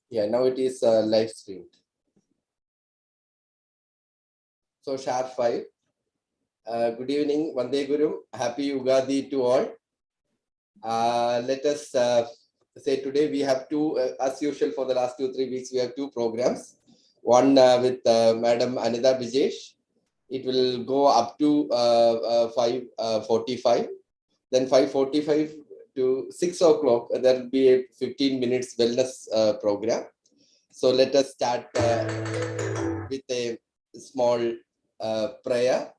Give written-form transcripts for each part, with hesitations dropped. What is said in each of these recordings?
Yeah, now it is live streamed. So sharp 5. Good evening, Vande Guru. Happy Ugadi to all. Let us say today we have two, as usual for the last 2-3 weeks, we have two programs. One with Madam Anita Bijesh. It will go up to 5:45. Then 5:45 to 6 o'clock, there will be a 15 minutes wellness program. So let us start with a small prayer.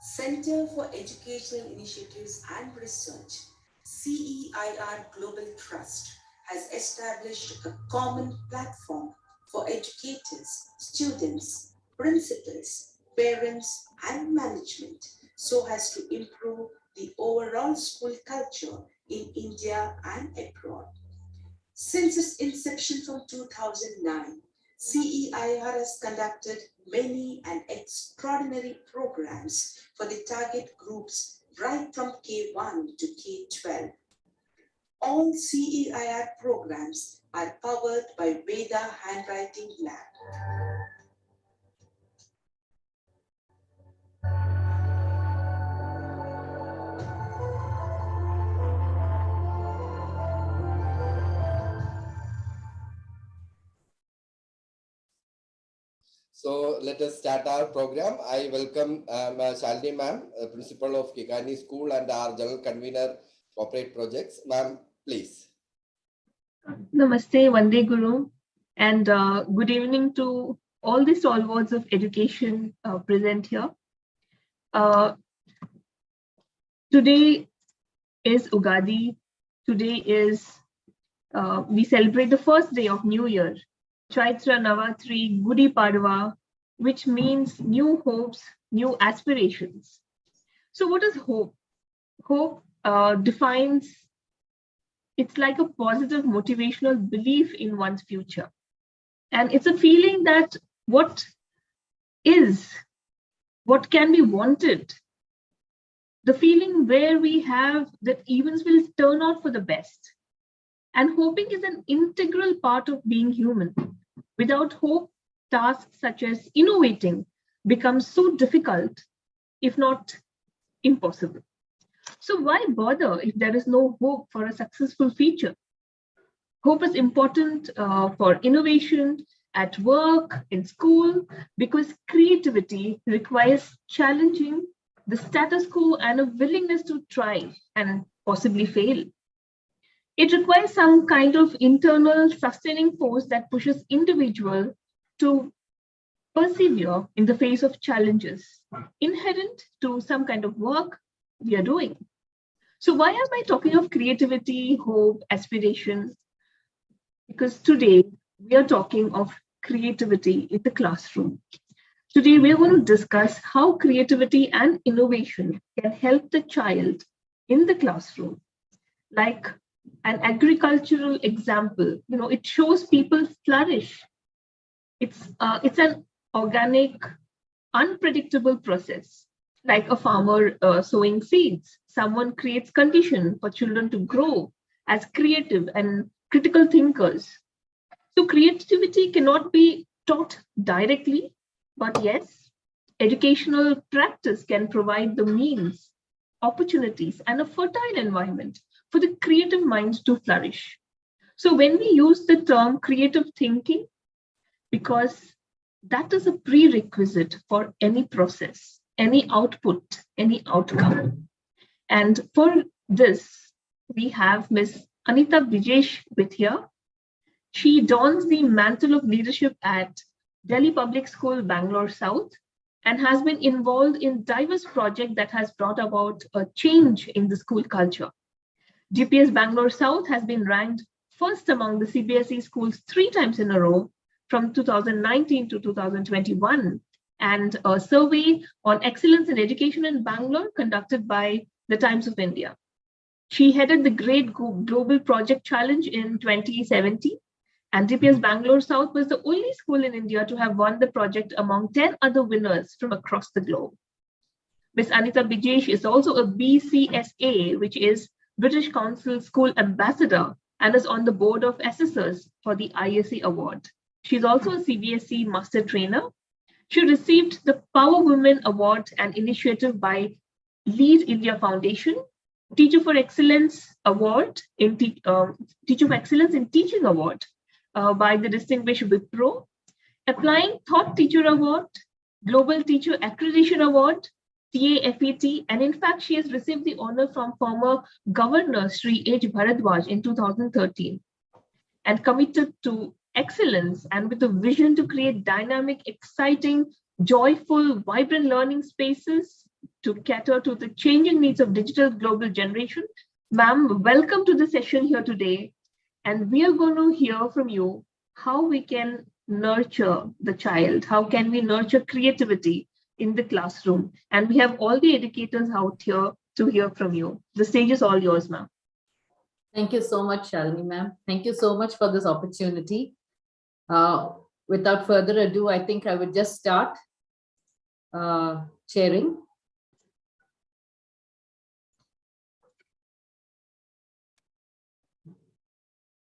Center for Educational Initiatives and Research, CEIR Global Trust, has established a common platform for educators, students, principals, parents, and management so as to improve the overall school culture in India and abroad. Since its inception from 2009, CEIR has conducted many and extraordinary programs for the target groups right from K1 to K12. All CEIR programs are powered by Veda Handwriting Lab. So let us start our program. I welcome Shalini ma'am, principal of Kikani School and our general convener corporate projects. Ma'am, please. Namaste, Vande Guru, and good evening to all the stalwarts of education present here. Today is Ugadi. Today is, we celebrate the first day of New Year, Chaitra Navatri Gudi Padwa, which means new hopes, new aspirations. So what is hope? Hope defines, it's like a positive motivational belief in one's future. And it's a feeling that what is, what can be wanted, the feeling where we have that events will turn out for the best. And hoping is an integral part of being human. Without hope, tasks such as innovating become so difficult, if not impossible. So why bother if there is no hope for a successful future? Hope is important for innovation at work, in school, because creativity requires challenging the status quo and a willingness to try and possibly fail. It requires some kind of internal sustaining force that pushes individual to persevere in the face of challenges inherent to some kind of work we are doing. So why am I talking of creativity, hope, aspiration? Because today we are talking of creativity in the classroom. Today we are going to discuss how creativity and innovation can help the child in the classroom. Like an agricultural example, it shows people flourish. It's an organic, unpredictable process, like a farmer sowing seeds. Someone creates condition for children to grow as creative and critical thinkers. So creativity cannot be taught directly, but yes, educational practice can provide the means, opportunities, and a fertile environment for the creative minds to flourish. So when we use the term creative thinking, because that is a prerequisite for any process, any output, any outcome. And for this, we have Ms. Anita Bijesh with here. She dons the mantle of leadership at Delhi Public School, Bangalore South, and has been involved in diverse projects that has brought about a change in the school culture. DPS Bangalore South has been ranked first among the CBSE schools 3 times in a row from 2019 to 2021, and a survey on excellence in education in Bangalore conducted by the Times of India. She headed the Great Global Project Challenge in 2017, and DPS Bangalore South was the only school in India to have won the project among 10 other winners from across the globe. Ms. Anita Bijesh is also a BCSA, which is British Council School Ambassador, and is on the board of assessors for the ISC Award. She's also a CBSE Master Trainer. She received the Power Women Award and Initiative by Lead India Foundation, Teacher for Excellence Award in Teacher for Excellence in Teaching Award by the distinguished Wipro, Applying Thought Teacher Award, Global Teacher Accreditation Award, TAFET, and in fact, she has received the honor from former Governor Sri H. Bharadwaj in 2013, and committed to excellence and with a vision to create dynamic, exciting, joyful, vibrant learning spaces to cater to the changing needs of digital global generation. Ma'am, welcome to the session here today. And we are going to hear from you how we can nurture the child, how can we nurture creativity in the classroom. And we have all the educators out here to hear from you. The stage is all yours, ma'am. Thank you so much, Shalini ma'am. Thank you so much for this opportunity. Without further ado, I think I would just start sharing.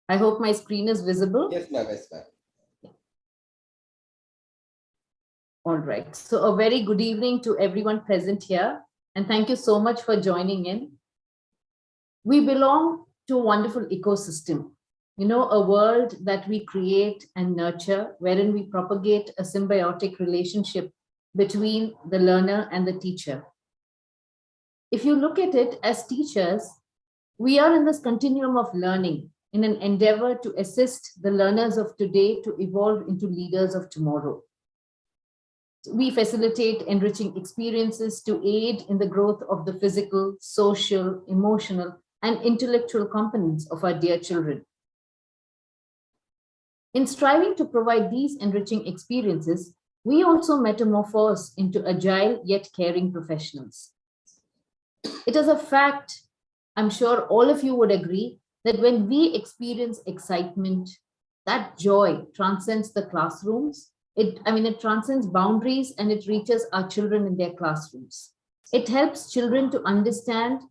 I hope my screen is visible. Yes, ma'am. Yes, ma'am. All right. So a very good evening to everyone present here. And thank you so much for joining in. We belong to a wonderful ecosystem, a world that we create and nurture, wherein we propagate a symbiotic relationship between the learner and the teacher. If you look at it as teachers, we are in this continuum of learning in an endeavor to assist the learners of today to evolve into leaders of tomorrow. We facilitate enriching experiences to aid in the growth of the physical, social, emotional, and intellectual components of our dear children. In striving to provide these enriching experiences, we also metamorphose into agile yet caring professionals. It is a fact, I'm sure all of you would agree, that when we experience excitement, that joy transcends the classrooms. It transcends boundaries and it reaches our children in their classrooms. It helps children to understand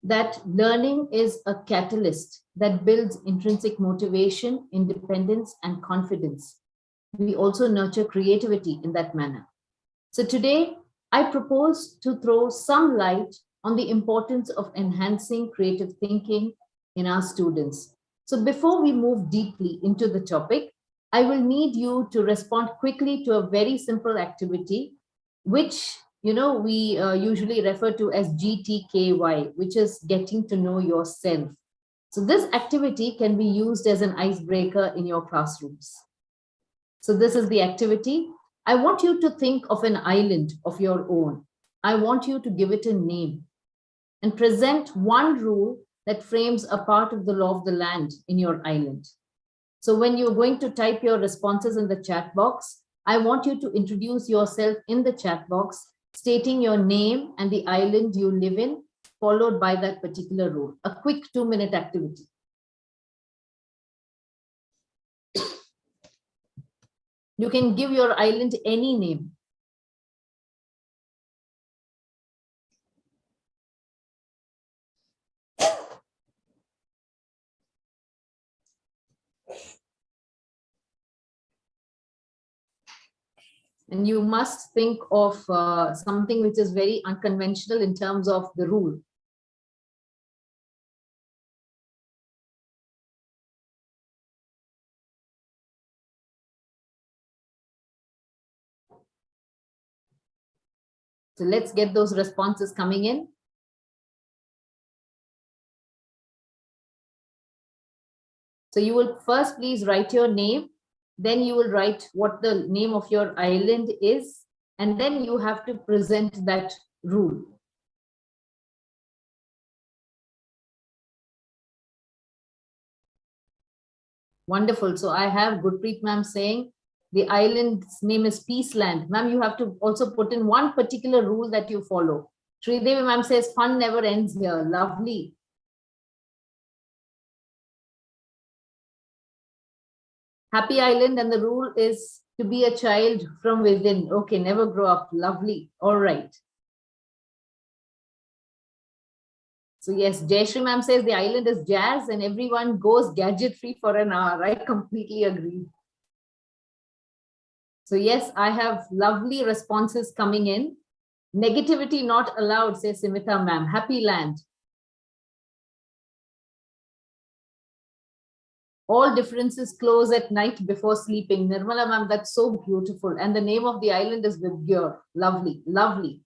that learning is a catalyst that builds intrinsic motivation, independence, and confidence. We also nurture creativity in that manner. So today, I propose to throw some light on the importance of enhancing creative thinking in our students. So before we move deeply into the topic, I will need you to respond quickly to a very simple activity, which we usually refer to as GTKY, which is getting to know yourself. So this activity can be used as an icebreaker in your classrooms. So this is the activity. I want you to think of an island of your own. I want you to give it a name and present one rule that frames a part of the law of the land in your island. So when you're going to type your responses in the chat box, I want you to introduce yourself in the chat box, stating your name and the island you live in, followed by that particular rule. A quick 2-minute activity. You can give your island any name. And you must think of something which is very unconventional in terms of the rule. So let's get those responses coming in. So you will first please write your name, then you will write what the name of your island is, and then you have to present that rule. Wonderful. So I have Gurpreet ma'am saying the island's name is Peaceland. Ma'am, you have to also put in one particular rule that you follow. Sridevi ma'am says fun never ends here. Lovely. Happy Island, and the rule is to be a child from within. Okay, never grow up. Lovely. All right. So yes, Jayashri ma'am says the island is jazz and everyone goes gadget free for an hour. I completely agree. So yes, I have lovely responses coming in. Negativity not allowed, says Simita ma'am. Happy land. All differences close at night before sleeping. Nirmala ma'am, that's so beautiful. And the name of the island is Vibgyor. Lovely, lovely.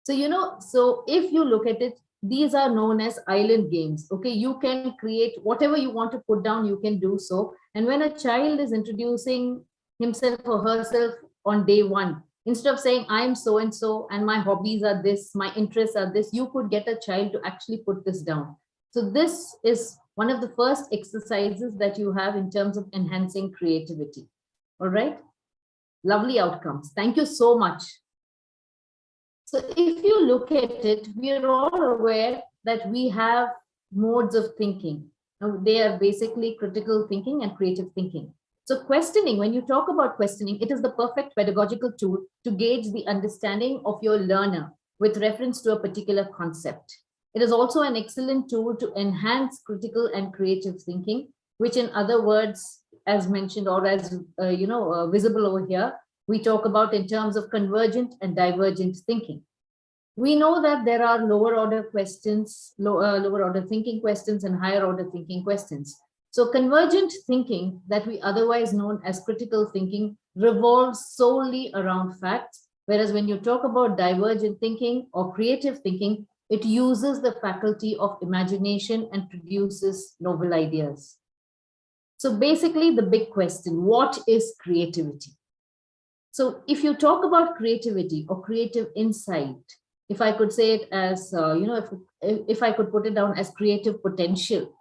So, so if you look at it, these are known as island games. Okay, you can create whatever you want to put down, you can do so. And when a child is introducing himself or herself on day one, instead of saying, I'm so and so, and my hobbies are this, my interests are this, you could get a child to actually put this down. So this is one of the first exercises that you have in terms of enhancing creativity. All right. Lovely outcomes. Thank you so much. So if you look at it, we are all aware that we have modes of thinking. Now, they are basically critical thinking and creative thinking. So questioning, when you talk about questioning, it is the perfect pedagogical tool to gauge the understanding of your learner with reference to a particular concept. It is also an excellent tool to enhance critical and creative thinking, which in other words, as mentioned or as visible over here, we talk about in terms of convergent and divergent thinking. We know that there are lower order questions, lower order thinking questions and higher order thinking questions. So convergent thinking, that we otherwise known as critical thinking, revolves solely around facts, whereas when you talk about divergent thinking or creative thinking, it uses the faculty of imagination and produces novel ideas. So basically the big question, what is creativity? So if you talk about creativity or creative insight, if I could say it as, if I could put it down as creative potential,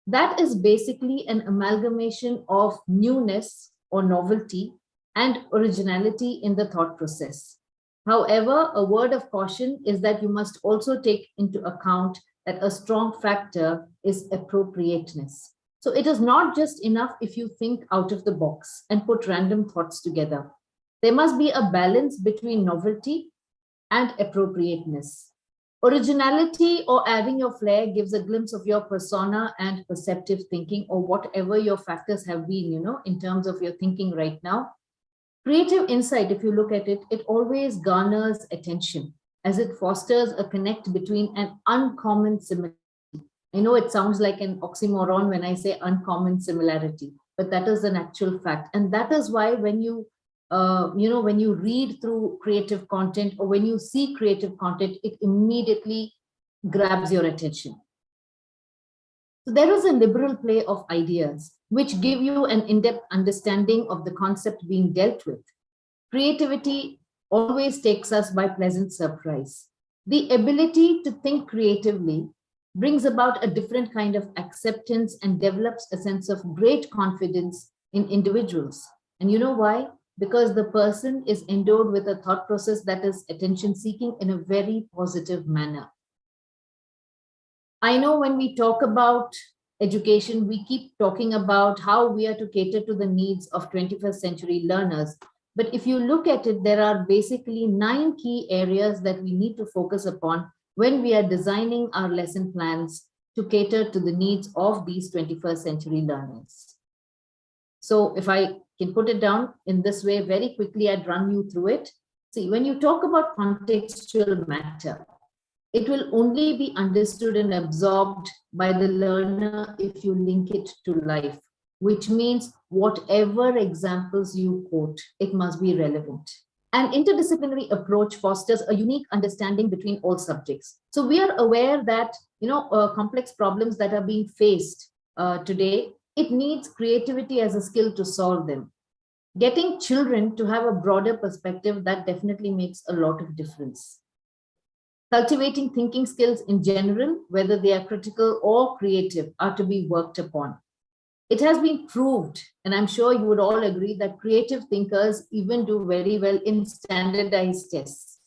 that is basically an amalgamation of newness or novelty and originality in the thought process. However, a word of caution is that you must also take into account that a strong factor is appropriateness. So it is not just enough if you think out of the box and put random thoughts together. There must be a balance between novelty and appropriateness. Originality or adding your flair gives a glimpse of your persona and perceptive thinking, or whatever your factors have been, in terms of your thinking right now. Creative insight, if you look at it, it always garners attention as it fosters a connect between an uncommon similarity. I know it sounds like an oxymoron when I say uncommon similarity, but that is an actual fact. And that is why when you when you read through creative content or when you see creative content, it immediately grabs your attention. So there is a liberal play of ideas which give you an in-depth understanding of the concept being dealt with. Creativity always takes us by pleasant surprise. The ability to think creatively brings about a different kind of acceptance and develops a sense of great confidence in individuals. And you know why? Because the person is endowed with a thought process that is attention seeking in a very positive manner. I know when we talk about education, we keep talking about how we are to cater to the needs of 21st century learners. But if you look at it, there are basically 9 key areas that we need to focus upon when we are designing our lesson plans to cater to the needs of these 21st century learners. So if I can put it down in this way very quickly, I'd run you through it. See, when you talk about contextual matter, it will only be understood and absorbed by the learner if you link it to life, which means whatever examples you quote, it must be relevant. An interdisciplinary approach fosters a unique understanding between all subjects. So we are aware that, complex problems that are being faced today, it needs creativity as a skill to solve them. Getting children to have a broader perspective, that definitely makes a lot of difference. Cultivating thinking skills in general, whether they are critical or creative, are to be worked upon. It has been proved, and I'm sure you would all agree, that creative thinkers even do very well in standardized tests.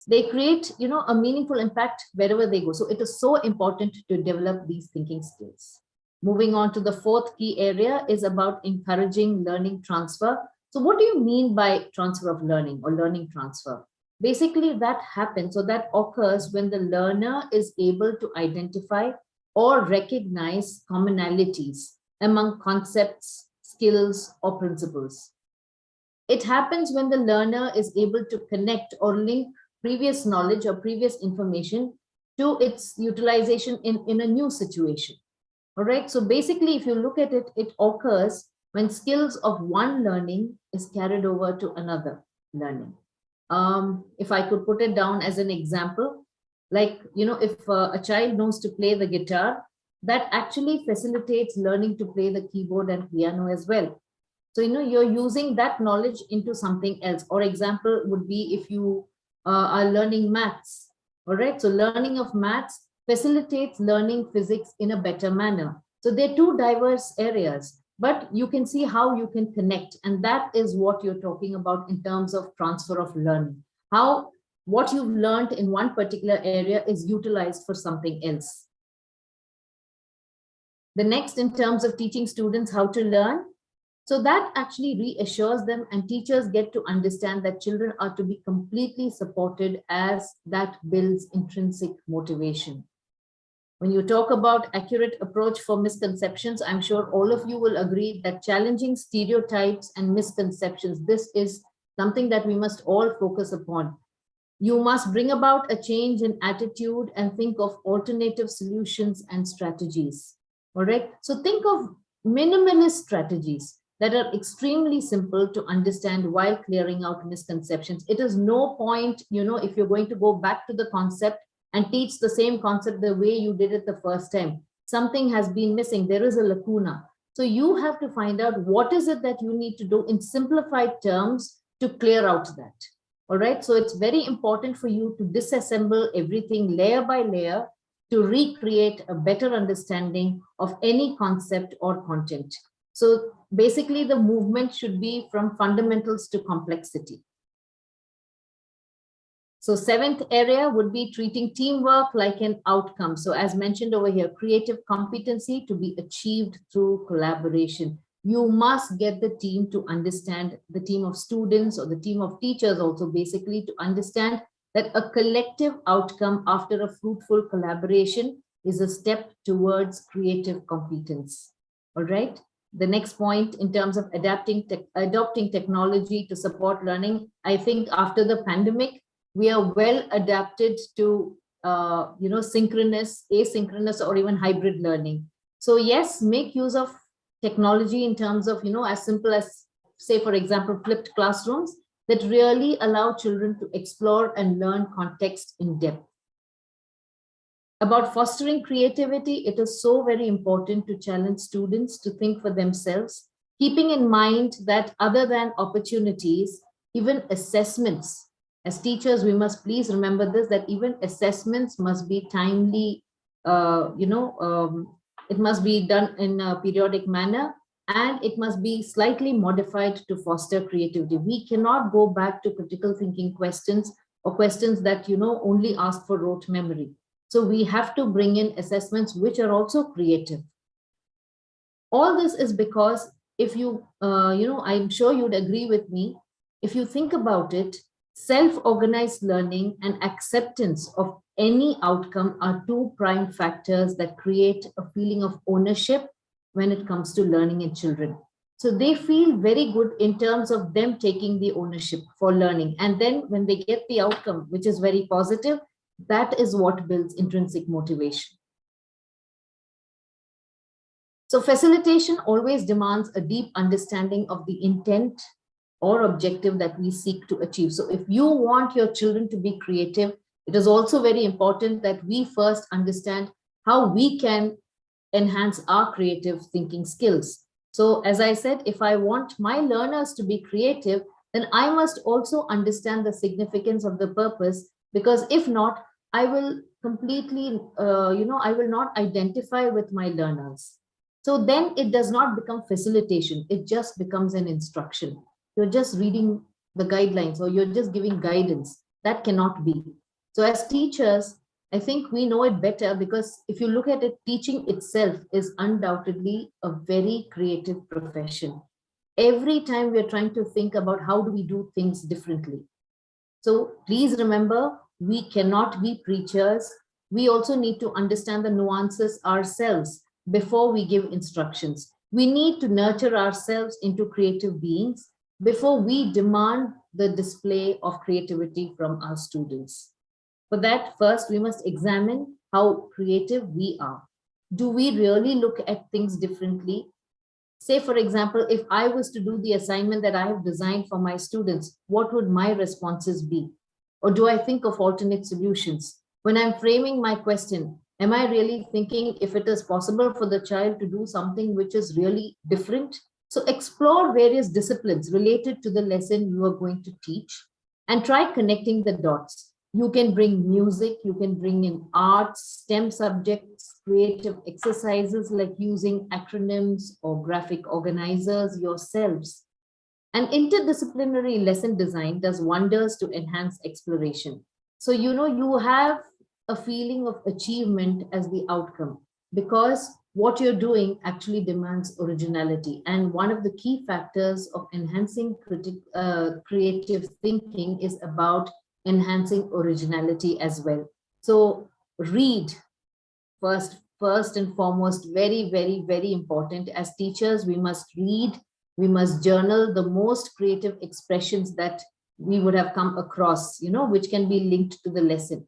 They create, a meaningful impact wherever they go. So it is so important to develop these thinking skills. Moving on to the fourth key area is about encouraging learning transfer. So what do you mean by transfer of learning or learning transfer? Basically, that happens or that occurs when the learner is able to identify or recognize commonalities among concepts, skills, or principles. It happens when the learner is able to connect or link previous knowledge or previous information to its utilization in a new situation. All right. So basically, if you look at it, it occurs when skills of one learning is carried over to another learning. If I could put it down as an example, like, if a child knows to play the guitar, that actually facilitates learning to play the keyboard and piano as well. So, you're using that knowledge into something else. Or example would be if you are learning maths. All right. So learning of maths facilitates learning physics in a better manner. So they're two diverse areas, but you can see how you can connect. And that is what you're talking about in terms of transfer of learning. How what you've learned in one particular area is utilized for something else. The next, in terms of teaching students how to learn, so that actually reassures them, and teachers get to understand that children are to be completely supported, as that builds intrinsic motivation. When you talk about accurate approach for misconceptions, I'm sure all of you will agree that challenging stereotypes and misconceptions, this is something that we must all focus upon. You must bring about a change in attitude and think of alternative solutions and strategies. All right. So think of minimalist strategies that are extremely simple to understand while clearing out misconceptions. It is no point, if you're going to go back to the concept and teach the same concept the way you did it the first time. Something has been missing. There is a lacuna. So you have to find out what is it that you need to do in simplified terms to clear out that. All right. So it's very important for you to disassemble everything layer by layer to recreate a better understanding of any concept or content. So basically, the movement should be from fundamentals to complexity. So seventh area would be treating teamwork like an outcome. So as mentioned over here, creative competency to be achieved through collaboration. You must get the team to understand, the team of students or the team of teachers also, basically to understand that a collective outcome after a fruitful collaboration is a step towards creative competence. All right. The next point, in terms of adopting technology to support learning, I think after the pandemic, we are well adapted to synchronous, asynchronous, or even hybrid learning. So yes, make use of technology in terms of, as simple as, say, for example, flipped classrooms that really allow children to explore and learn context in depth. About fostering creativity, it is so very important to challenge students to think for themselves, keeping in mind that other than opportunities, even assessments, as teachers, we must please remember this, that even assessments must be timely, it must be done in a periodic manner, and it must be slightly modified to foster creativity. We cannot go back to critical thinking questions or questions that, only ask for rote memory. So we have to bring in assessments which are also creative. All this is because if you, I'm sure you'd agree with me, if you think about it, self-organized learning and acceptance of any outcome are two prime factors that create a feeling of ownership when it comes to learning in children. So they feel very good in terms of them taking the ownership for learning. And then when they get the outcome, which is very positive, that is what builds intrinsic motivation. So facilitation always demands a deep understanding of the intent or objective that we seek to achieve. So if you want your children to be creative, it is also very important that we first understand how we can enhance our creative thinking skills. So as I said, if I want my learners to be creative, then I must also understand the significance of the purpose, because if not, I will completely, I will not identify with my learners. So then it does not become facilitation. It just becomes an instruction. You're just reading the guidelines or you're just giving guidance. That cannot be. So as teachers, I think we know it better, because if you look at it, teaching itself is undoubtedly a very creative profession. Every time we're trying to think about how do we do things differently. So please remember, we cannot be preachers. We also need to understand the nuances ourselves before we give instructions. We need to nurture ourselves into creative beings before we demand the display of creativity from our students. For that, first, we must examine how creative we are. Do we really look at things differently? Say, for example, if I was to do the assignment that I have designed for my students, what would my responses be? Or do I think of alternate solutions? When I'm framing my question, am I really thinking if it is possible for the child to do something which is really different? So explore various disciplines related to the lesson you are going to teach and try connecting the dots. You can bring music, you can bring in arts, STEM subjects, creative exercises like using acronyms or graphic organizers yourselves. And interdisciplinary lesson design does wonders to enhance exploration. So, you have a feeling of achievement as the outcome, because what you're doing actually demands originality. And one of the key factors of enhancing creative thinking is about enhancing originality as well. So read first and foremost, very, very, very important. As teachers, we must read, we must journal the most creative expressions that we would have come across, which can be linked to the lesson.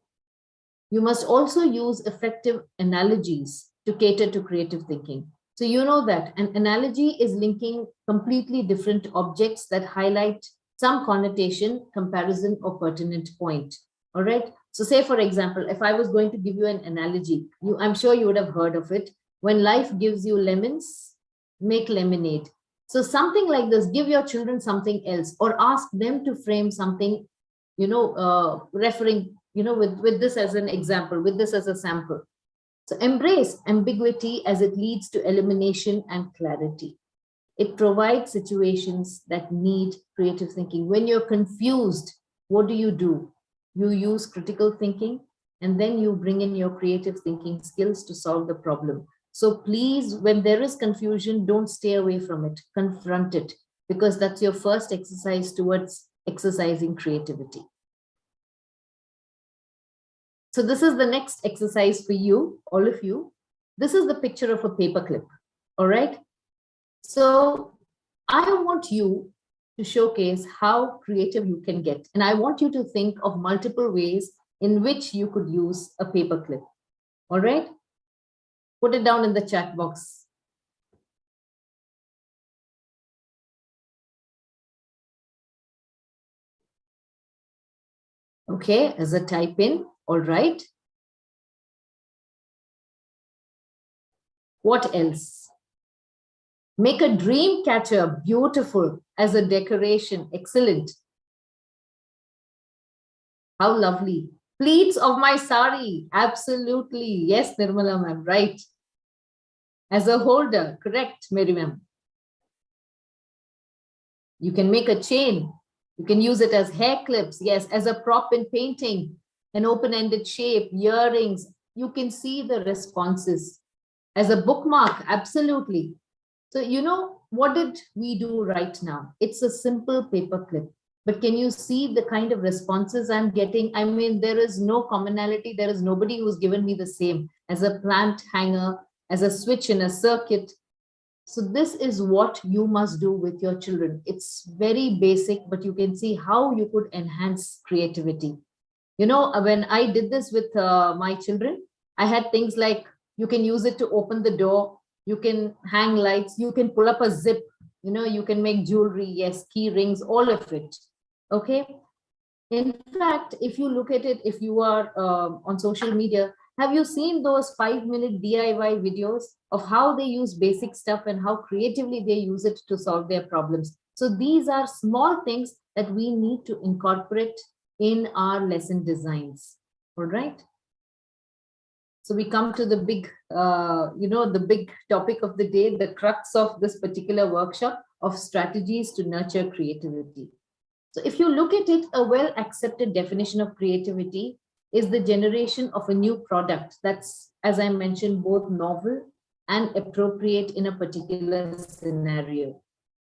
You must also use effective analogies to cater to creative thinking. So you know that an analogy is linking completely different objects that highlight some connotation, comparison, or pertinent point. All right. So say, for example, if I was going to give you an analogy, I'm sure you would have heard of it. When life gives you lemons, make lemonade. So something like this, give your children something else, or ask them to frame something, referring, with this as an example, with this as a sample. So embrace ambiguity as it leads to elimination and clarity. It provides situations that need creative thinking. When you're confused, what do? You use critical thinking, and then you bring in your creative thinking skills to solve the problem. So please, when there is confusion, don't stay away from it, confront it, because that's your first exercise towards exercising creativity. So this is the next exercise for you, all of you. This is the picture of a paperclip, all right? So I want you to showcase how creative you can get. And I want you to think of multiple ways in which you could use a paperclip. All right? Put it down in the chat box. Okay, as a type in, all right. What else? Make a dream catcher, beautiful, as a decoration, excellent. How lovely. Pleats of my sari, absolutely. Yes, Nirmala ma'am, right. As a holder, correct, Mary ma'am. You can make a chain. You can use it as hair clips, yes, as a prop in painting, an open-ended shape, earrings. You can see the responses. As a bookmark, absolutely. So, what did we do right now? It's a simple paperclip, but can you see the kind of responses I'm getting? I mean, there is no commonality. There is nobody who's given me the same as a plant hanger, as a switch in a circuit. So this is what you must do with your children. It's very basic, but you can see how you could enhance creativity. You know, when I did this with my children, I had things like you can use it to open the door, you can hang lights, you can pull up a zip, you know, you can make jewelry, yes, key rings, all of it. Okay. In fact, if you look at it, if you are on social media, have you seen those 5-minute DIY videos of how they use basic stuff and how creatively they use it to solve their problems? So these are small things that we need to incorporate in our lesson designs. All right. So we come to the big, the big topic of the day, the crux of this particular workshop of strategies to nurture creativity. So if you look at it, a well-accepted definition of creativity is the generation of a new product that's, as I mentioned, both novel and appropriate in a particular scenario.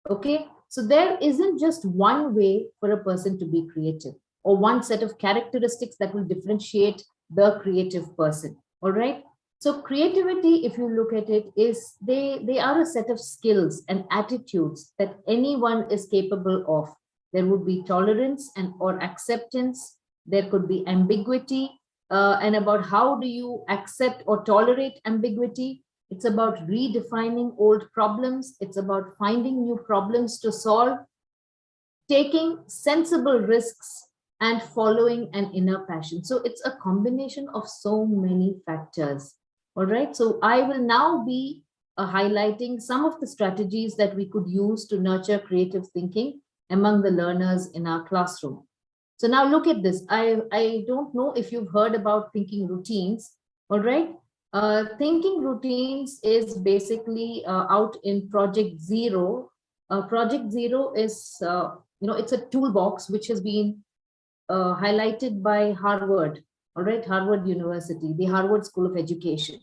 Okay, so there isn't just one way for a person to be creative or one set of characteristics that will differentiate the creative person. All right. So creativity, if you look at it, is they are a set of skills and attitudes that anyone is capable of. There would be tolerance and or acceptance. There could be ambiguity. And about how do you accept or tolerate ambiguity? It's about redefining old problems. It's about finding new problems to solve, taking sensible risks, and following an inner passion. So it's a combination of so many factors. All right. So I will now be highlighting some of the strategies that we could use to nurture creative thinking among the learners in our classroom. So now look at this. I don't know if you've heard about thinking routines. All right. Thinking routines is basically out in Project Zero. Project Zero is, it's a toolbox which has been highlighted by Harvard, all right, Harvard University, the Harvard School of Education.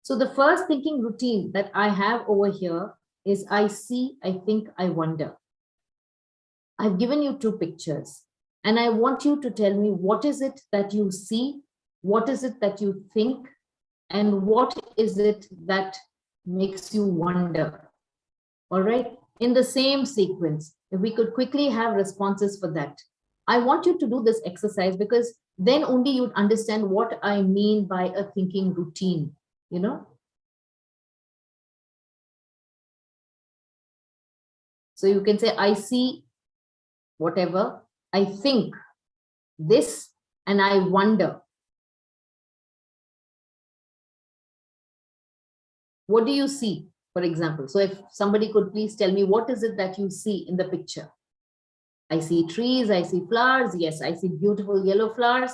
So the first thinking routine that I have over here is I see, I think, I wonder. I've given you two pictures and I want you to tell me what is it that you see, what is it that you think, and what is it that makes you wonder. All right, in the same sequence, if we could quickly have responses for that. I want you to do this exercise because then only you'd understand what I mean by a thinking routine, you know. So you can say, I see whatever, I think this, and I wonder. What do you see, for example? So if somebody could please tell me, what is it that you see in the picture? I see trees, I see flowers. Yes, I see beautiful yellow flowers.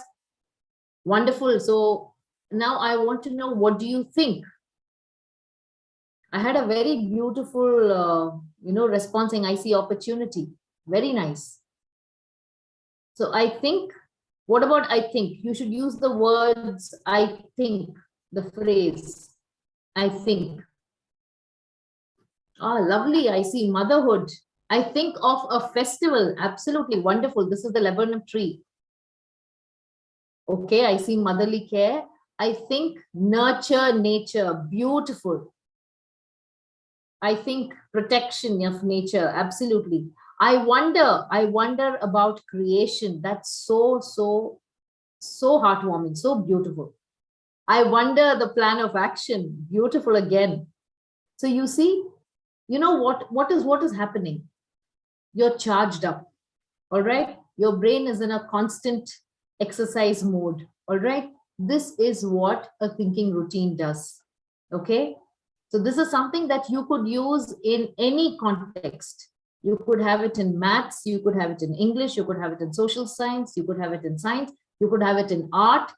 Wonderful. So now I want to know, what do you think? I had a very beautiful, response saying, I see opportunity. Very nice. So I think, what about I think? You should use the words, I think, the phrase, I think. Ah, lovely. I see motherhood. I think of a festival. Absolutely wonderful. This is the laburnum tree. Okay, I see motherly care. I think nurture nature. Beautiful. I think protection of nature. Absolutely. I wonder about creation. That's so heartwarming, so beautiful. I wonder the plan of action. Beautiful again. So you see, you know what is happening? You're charged up. All right. Your brain is in a constant exercise mode. All right. This is what a thinking routine does. Okay. So this is something that you could use in any context. You could have it in maths, you could have it in English, you could have it in social science, you could have it in science, you could have it in art.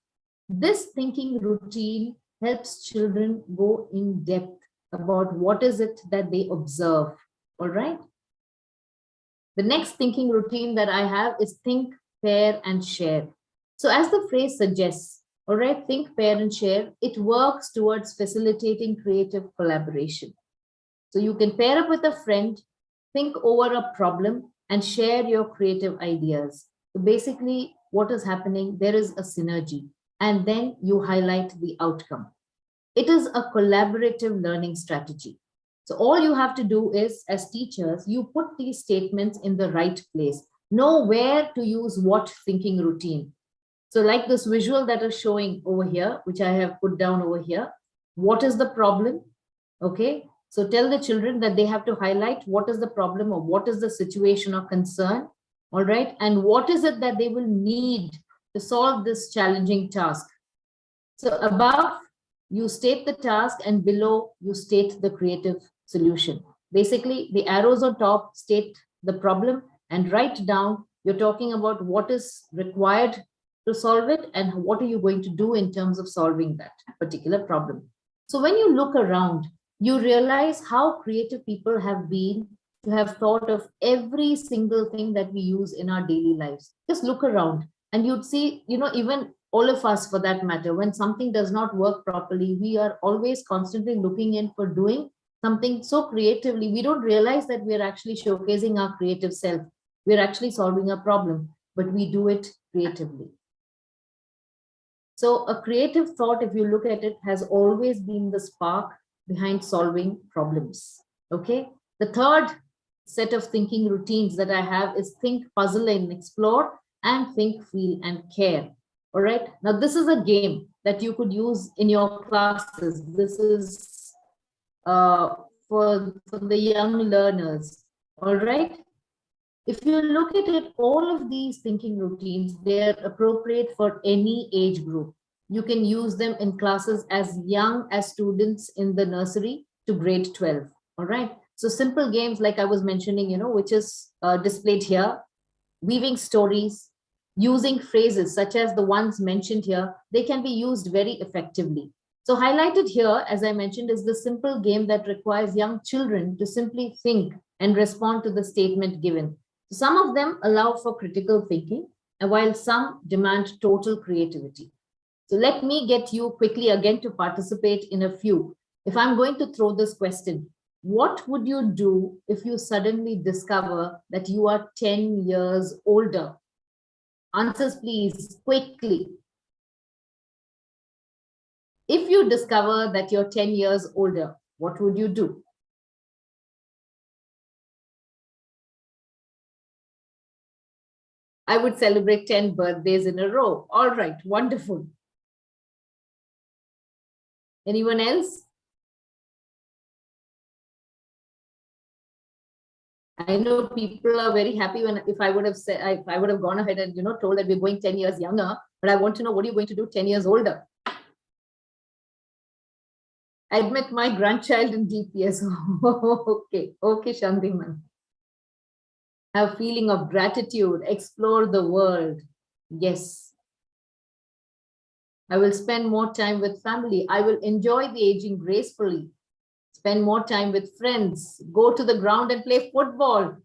This thinking routine helps children go in depth about what is it that they observe. All right. The next thinking routine that I have is think, pair, and share. So as the phrase suggests, all right, think, pair, and share, it works towards facilitating creative collaboration. So you can pair up with a friend, think over a problem, and share your creative ideas. So basically, what is happening? There is a synergy, and then you highlight the outcome. It is a collaborative learning strategy. So all you have to do is, as teachers, you put these statements in the right place. Know where to use what thinking routine. So like this visual that is showing over here, which I have put down over here, what is the problem? Okay, so tell the children that they have to highlight what is the problem or what is the situation or concern, all right? And what is it that they will need to solve this challenging task? So above, you state the task, and below, you state the creative solution. Basically, the arrows on top state the problem, and right down, you're talking about what is required to solve it and what are you going to do in terms of solving that particular problem. So when you look around, you realize how creative people have been to have thought of every single thing that we use in our daily lives. Just look around and you'd see, even all of us for that matter, when something does not work properly, we are always constantly looking in for doing something so creatively. We don't realize that we're actually showcasing our creative self. We're actually solving a problem, but we do it creatively. So a creative thought, if you look at it, has always been the spark behind solving problems. Okay. The third set of thinking routines that I have is think, puzzle, and explore, and think, feel, and care. All right. Now, this is a game that you could use in your classes. This is for the young learners. All right. If you look at it, all of these thinking routines, they're appropriate for any age group. You can use them in classes as young as students in the nursery to grade 12. All right. So simple games like I was mentioning, which is displayed here, weaving stories, using phrases such as the ones mentioned here, they can be used very effectively. So highlighted here, as I mentioned, is the simple game that requires young children to simply think and respond to the statement given. Some of them allow for critical thinking, and while some demand total creativity. So let me get you quickly again to participate in a few. If I'm going to throw this question, what would you do if you suddenly discover that you are 10 years older? Answers, please, quickly. If you discover that you're 10 years older, what would you do? I would celebrate 10 birthdays in a row. All right, wonderful. Anyone else? I know people are very happy if I would have said, if I would have gone ahead and told that we're going 10 years younger, but I want to know, what are you going to do 10 years older? Admit my grandchild in DPS. Okay, Shantiman. Have feeling of gratitude, explore the world. Yes. I will spend more time with family. I will enjoy the aging gracefully. Spend more time with friends. Go to the ground and play football.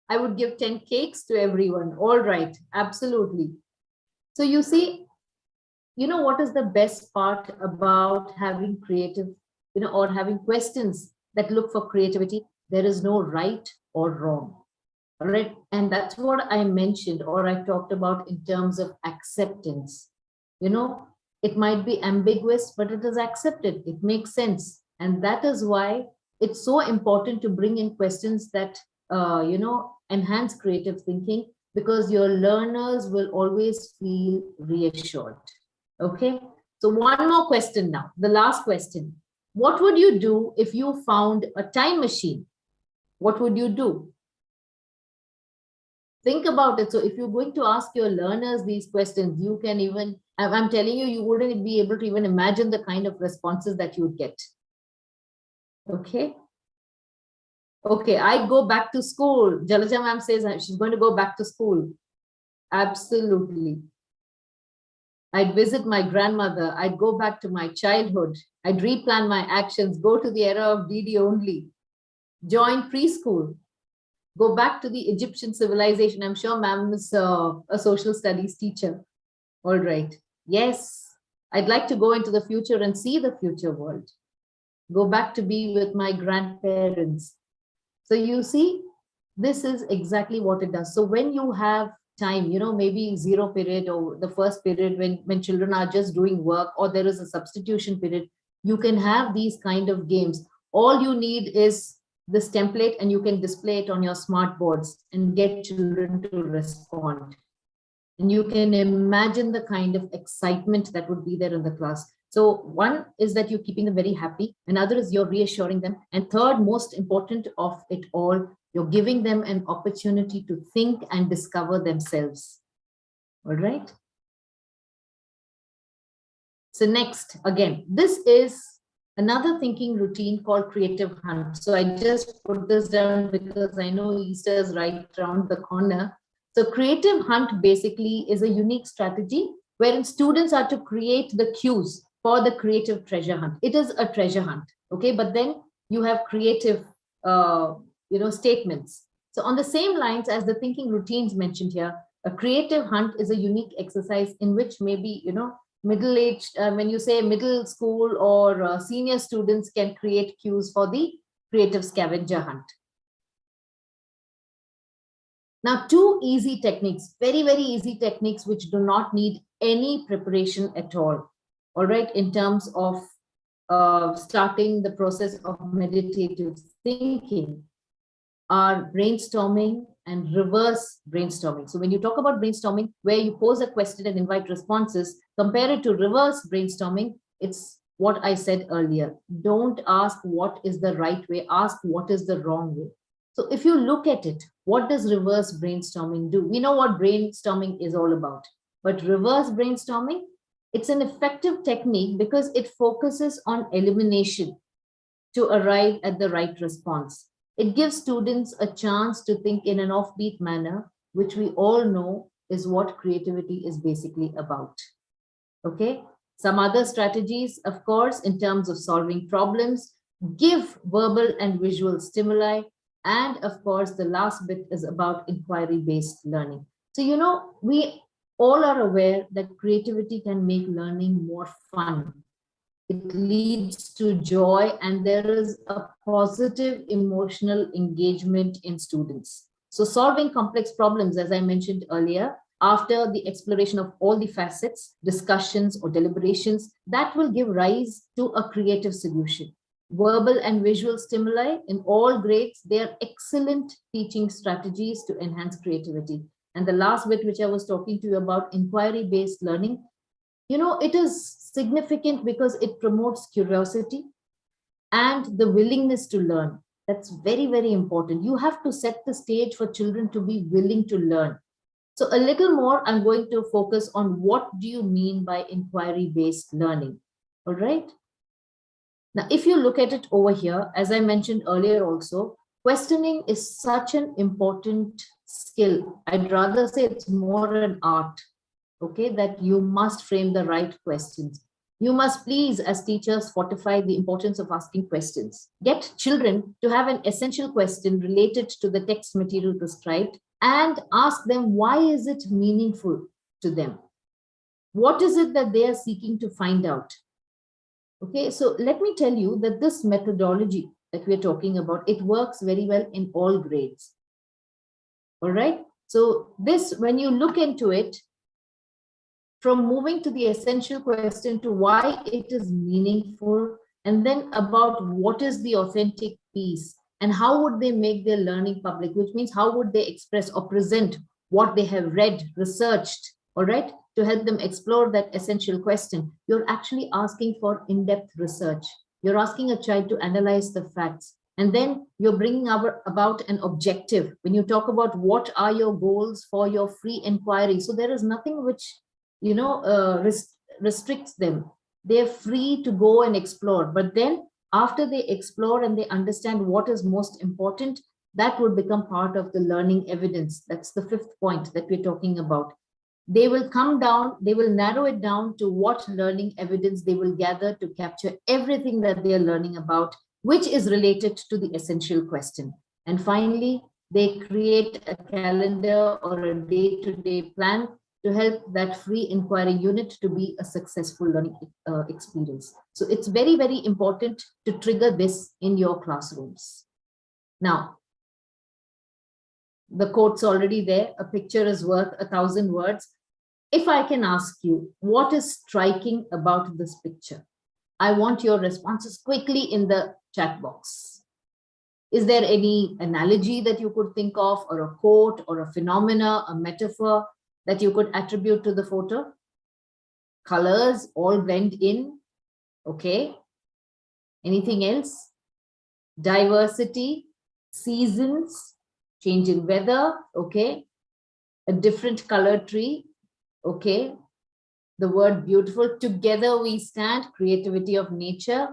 I would give 10 cakes to everyone. All right, absolutely. So you see, what is the best part about having creative, or having questions that look for creativity? There is no right or wrong. All right. And that's what I mentioned, or I talked about in terms of acceptance. It might be ambiguous, but it is accepted. It makes sense. And that is why it's so important to bring in questions that, enhance creative thinking, because your learners will always feel reassured. Okay. So one more question now, the last question. What would you do if you found a time machine? What would you do? Think about it. So if you're going to ask your learners these questions, you can even, I'm telling you, you wouldn't be able to even imagine the kind of responses that you would get. Okay. Okay, I go back to school. Jalaja ma'am says she's going to go back to school. Absolutely. I'd visit my grandmother. I'd go back to my childhood. I'd replan my actions, go to the era of DD only, join preschool, go back to the Egyptian civilization. I'm sure ma'am is a social studies teacher. All right. Yes, I'd like to go into the future and see the future world. Go back to be with my grandparents. So you see, this is exactly what it does. So when you have time, maybe zero period or the first period when children are just doing work, or there is a substitution period, you can have these kind of games. All you need is this template, and you can display it on your smart boards and get children to respond. And you can imagine the kind of excitement that would be there in the class. So one is that you're keeping them very happy. Another is you're reassuring them. And third, most important of it all, you're giving them an opportunity to think and discover themselves. All right. So next, again, this is another thinking routine called Creative Hunt. So I just put this down because I know Easter is right around the corner. So Creative Hunt basically is a unique strategy wherein students are to create the cues for the creative treasure hunt. It is a treasure hunt, okay? But then you have creative, statements. So on the same lines as the thinking routines mentioned here, a creative hunt is a unique exercise in which maybe, middle-aged, when you say middle school or senior students can create cues for the creative scavenger hunt. Now, two easy techniques, very, very easy techniques, which do not need any preparation at all right, in terms of starting the process of meditative thinking, are brainstorming and reverse brainstorming. So when you talk about brainstorming, where you pose a question and invite responses, compare it to reverse brainstorming, it's what I said earlier. Don't ask what is the right way, ask what is the wrong way. So if you look at it, what does reverse brainstorming do? We know what brainstorming is all about, but reverse brainstorming, it's an effective technique because it focuses on elimination to arrive at the right response. It gives students a chance to think in an offbeat manner, which we all know is what creativity is basically about. Okay. Some other strategies, of course, in terms of solving problems, give verbal and visual stimuli. And of course, the last bit is about inquiry-based learning. So, we all are aware that creativity can make learning more fun. It leads to joy, and there is a positive emotional engagement in students. So solving complex problems, as I mentioned earlier, after the exploration of all the facets, discussions or deliberations, that will give rise to a creative solution. Verbal and visual stimuli in all grades, they are excellent teaching strategies to enhance creativity. And the last bit, which I was talking to you about, inquiry-based learning, it is significant because it promotes curiosity and the willingness to learn. That's very, very important. You have to set the stage for children to be willing to learn. So a little more, I'm going to focus on what do you mean by inquiry-based learning, all right? Now, if you look at it over here, as I mentioned earlier also, questioning is such an important skill. I'd rather say it's more an art, okay, that you must frame the right questions. You must please, as teachers, fortify the importance of asking questions. Get children to have an essential question related to the text material prescribed and ask them, why is it meaningful to them? What is it that they are seeking to find out? Okay, so let me tell you that this methodology that we're talking about, it works very well in all grades. All right, so this, when you look into it, from moving to the essential question to why it is meaningful, and then about what is the authentic piece and how would they make their learning public, which means how would they express or present what they have read, researched, all right, to help them explore that essential question. You're actually asking for in-depth research. You're asking a child to analyze the facts. And then you're bringing about an objective. When you talk about what are your goals for your free inquiry, so there is nothing which restricts them. They're free to go and explore. But then after they explore and they understand what is most important, that would become part of the learning evidence. That's the fifth point that we're talking about. They will come down, they will narrow it down to what learning evidence they will gather to capture everything that they are learning about, which is related to the essential question. And finally, they create a calendar or a day-to-day plan to help that free inquiry unit to be a successful learning experience. So it's very, very important to trigger this in your classrooms. Now, the quote's already there. A picture is worth 1,000 words. If I can ask you, what is striking about this picture? I want your responses quickly in the chat box. Is there any analogy that you could think of, or a quote, or a phenomena, a metaphor that you could attribute to the photo? Colors all blend in. Okay. Anything else? Diversity, seasons, change in weather. Okay. A different color tree. Okay. The word beautiful. Together we stand. Creativity of nature.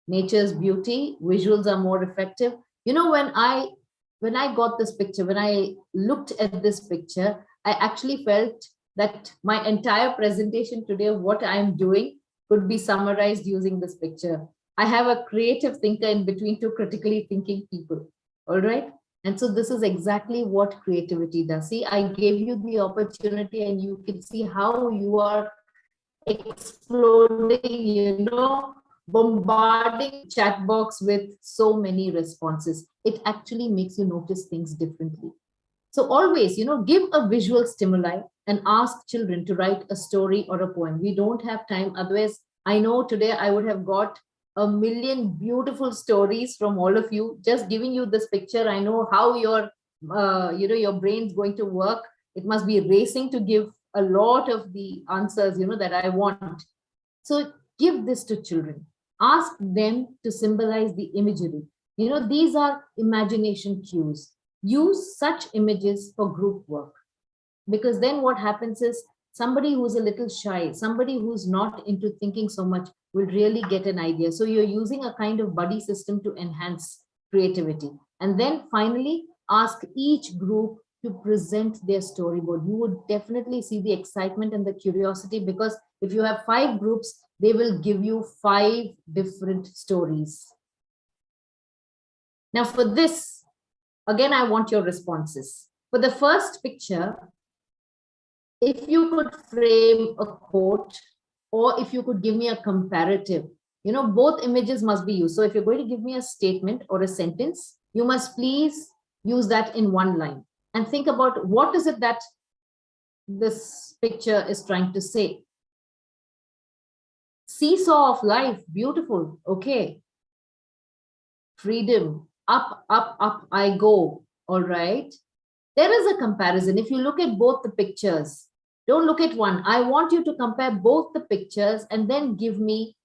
Nature's beauty. Visuals are more effective. You know, when I got this picture, when I looked at this picture, I actually felt that my entire presentation today, what I'm doing, could be summarized using this picture. I have a creative thinker in between two critically thinking people. All right. And so this is exactly what creativity does. See, I gave you the opportunity and you can see how you are exploding, you know, bombarding chat box with so many responses. It actually makes you notice things differently. So always, you know, give a visual stimuli and ask children to write a story or a poem. We don't have time. Otherwise, I know today I would have got a million beautiful stories from all of you. Just giving you this picture, I know how your, your brain's going to work. It must be racing to give a lot of the answers, you know, that I want. So give this to children. Ask them to symbolize the imagery. You know, these are imagination cues. Use such images for group work, because then what happens is somebody who's a little shy, somebody who's not into thinking so much will really get an idea. So you're using a kind of buddy system to enhance creativity. And then finally, ask each group to present their storyboard. You would definitely see the excitement and the curiosity, because if you have 5 groups, they will give you 5 different stories. Now for this, again, I want your responses. For the first picture, if you could frame a quote, or if you could give me a comparative, you know, both images must be used. So if you're going to give me a statement or a sentence, you must please use that in one line and think about what is it that this picture is trying to say. Seesaw of life, beautiful. Okay. Freedom, up, up, up I go. All right. There is a comparison. If you look at both the pictures, don't look at one. I want you to compare both the pictures and then give me,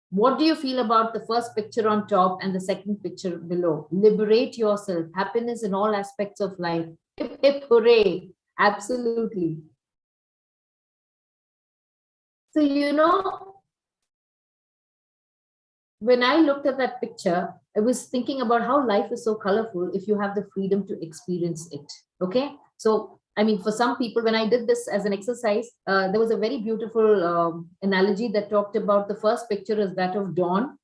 what do you feel about the first picture on top and the second picture below? Liberate yourself. Happiness in all aspects of life. Hip, hip, hooray. Absolutely. So, you know, when I looked at that picture, I was thinking about how life is so colorful if you have the freedom to experience it. Okay. So, I mean, for some people, when I did this as an exercise, there was a very beautiful analogy that talked about the first picture is that of dawn.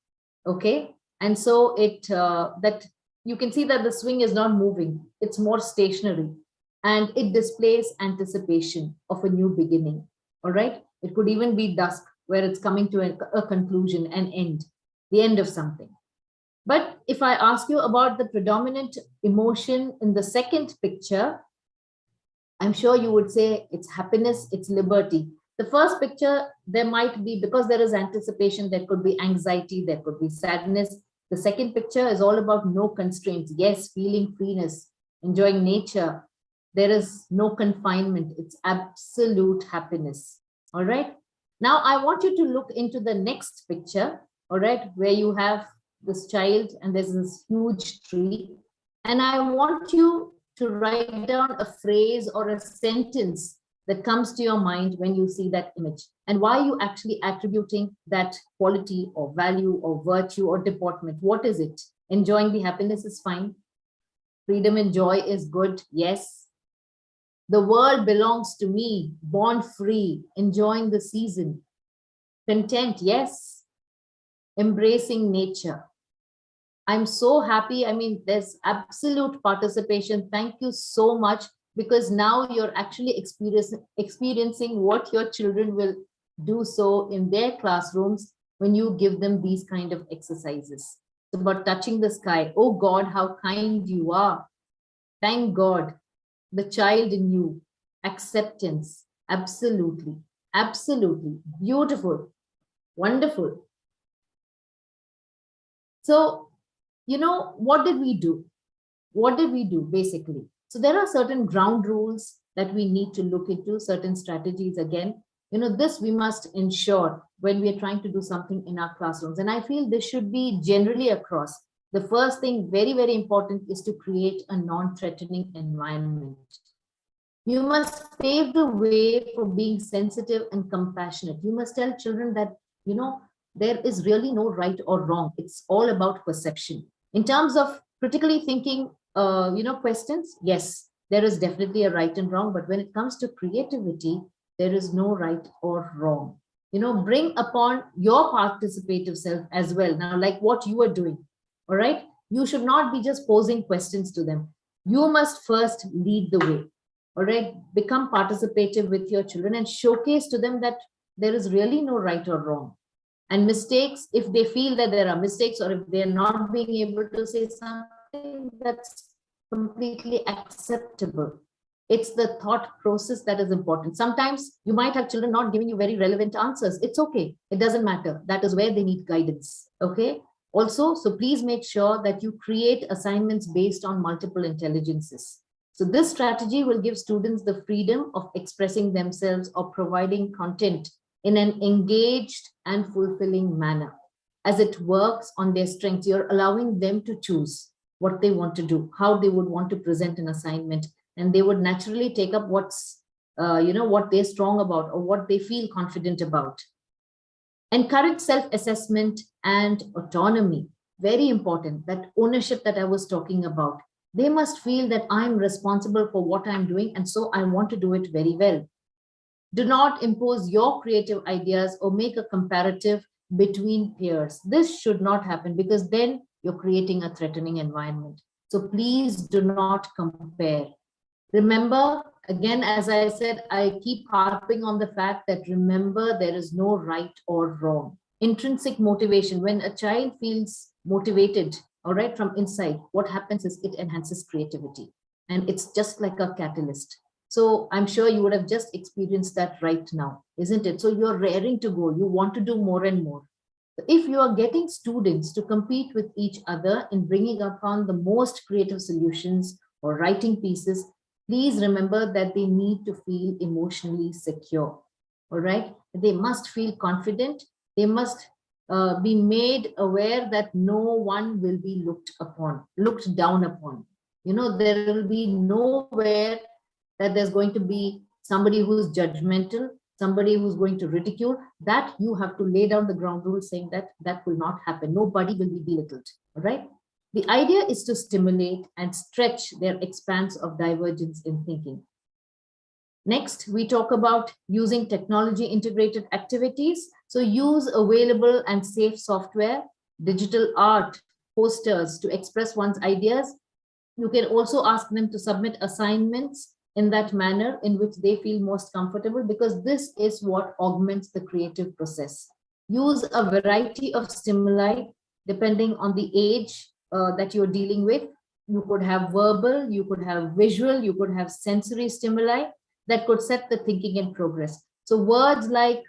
Okay. And so that you can see that the swing is not moving. It's more stationary, and it displays anticipation of a new beginning. All right. It could even be dusk, where it's coming to a conclusion, an end, the end of something. But if I ask you about the predominant emotion in the second picture, I'm sure you would say it's happiness, it's liberty. The first picture, there might be, because there is anticipation, there could be anxiety, there could be sadness. The second picture is all about no constraints. Yes, feeling freeness, enjoying nature. There is no confinement. It's absolute happiness. All right. Now I want you to look into the next picture, all right, where you have this child and there's this huge tree. And I want you to write down a phrase or a sentence that comes to your mind when you see that image, and why you actually attributing that quality or value or virtue or deportment. What is it? Enjoying the happiness is fine. Freedom and joy is good. Yes. The world belongs to me, born free, enjoying the season. Content, yes. Embracing nature. I'm so happy. I mean, there's absolute participation. Thank you so much, because now you're actually experiencing what your children will do so in their classrooms when you give them these kind of exercises. It's about touching the sky. Oh God, how kind you are. Thank God. The child in you. Acceptance. Absolutely. Absolutely. Beautiful. Wonderful. So, what did we do? What did we do basically? So there are certain ground rules that we need to look into, certain strategies. Again, this we must ensure when we are trying to do something in our classrooms. And I feel this should be generally across. The first thing, very, very important, is to create a non-threatening environment. You must pave the way for being sensitive and compassionate. You must tell children that, there is really no right or wrong. It's all about perception. In terms of critically thinking, questions, yes, there is definitely a right and wrong. But when it comes to creativity, there is no right or wrong. Bring upon your participative self as well. Now, like what you are doing, all right? You should not be just posing questions to them. You must first lead the way. All right, become participative with your children and showcase to them that there is really no right or wrong. And mistakes, if they feel that there are mistakes, or if they're not being able to say something, that's completely acceptable. It's the thought process that is important. Sometimes you might have children not giving you very relevant answers. It's okay. It doesn't matter. That is where they need guidance. Okay. Also, so please make sure that you create assignments based on multiple intelligences. So this strategy will give students the freedom of expressing themselves or providing content in an engaged and fulfilling manner. As it works on their strengths, you're allowing them to choose what they want to do, how they would want to present an assignment, and they would naturally take up what they're strong about or what they feel confident about. Encourage self-assessment and autonomy. Very important, that ownership that I was talking about. They must feel that I'm responsible for what I'm doing, and so I want to do it very well. Do not impose your creative ideas or make a comparative between peers. This should not happen, because then you're creating a threatening environment. So please do not compare. Remember, again, as I said, I keep harping on the fact that remember, there is no right or wrong. Intrinsic motivation, when a child feels motivated, all right, from inside, what happens is it enhances creativity, and it's just like a catalyst. So I'm sure you would have just experienced that right now, isn't it? So you're raring to go. You want to do more and more. If you are getting students to compete with each other in bringing upon the most creative solutions or writing pieces, please remember that they need to feel emotionally secure. All right. They must feel confident. They must be made aware that no one will be looked down upon. There will be nowhere that there's going to be somebody who's judgmental, somebody who's going to ridicule. That you have to lay down the ground rules saying that that will not happen. Nobody will be belittled, all right? The idea is to stimulate and stretch their expanse of divergence in thinking. Next, we talk about using technology integrated activities. So use available and safe software, digital art, posters to express one's ideas. You can also ask them to submit assignments in that manner in which they feel most comfortable, because this is what augments the creative process. Use a variety of stimuli depending on the age that you're dealing with. You could have verbal, you could have visual, you could have sensory stimuli that could set the thinking in progress. So words like,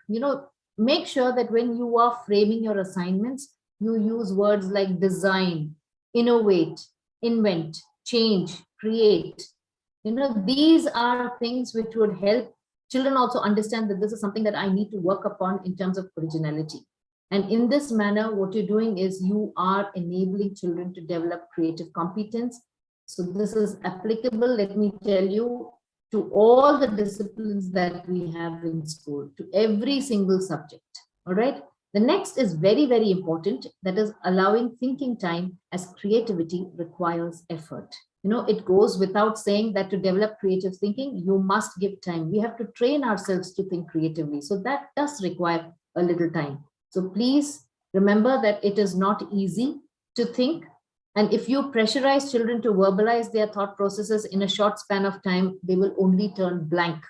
make sure that when you are framing your assignments, you use words like design, innovate, invent, change, create. These are things which would help children also understand that this is something that I need to work upon in terms of originality. And in this manner, what you're doing is you are enabling children to develop creative competence. So this is applicable, let me tell you, to all the disciplines that we have in school, to every single subject. All right. The next is very, very important. That is allowing thinking time, as creativity requires effort. It goes without saying that to develop creative thinking, you must give time. We have to train ourselves to think creatively. So that does require a little time. So please remember that it is not easy to think. And if you pressurize children to verbalize their thought processes in a short span of time, they will only turn blank.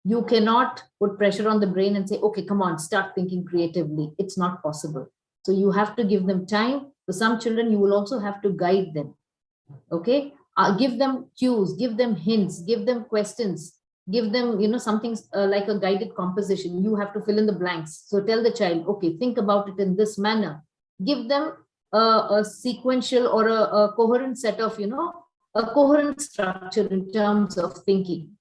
You cannot put pressure on the brain and say, okay, come on, start thinking creatively. It's not possible. So you have to give them time. For some children, you will also have to guide them. Okay, give them cues, give them hints, give them questions. Give them, something like a guided composition. You have to fill in the blanks. So tell the child, okay, think about it in this manner. Give them a sequential or a coherent set of, a coherent structure in terms of thinking.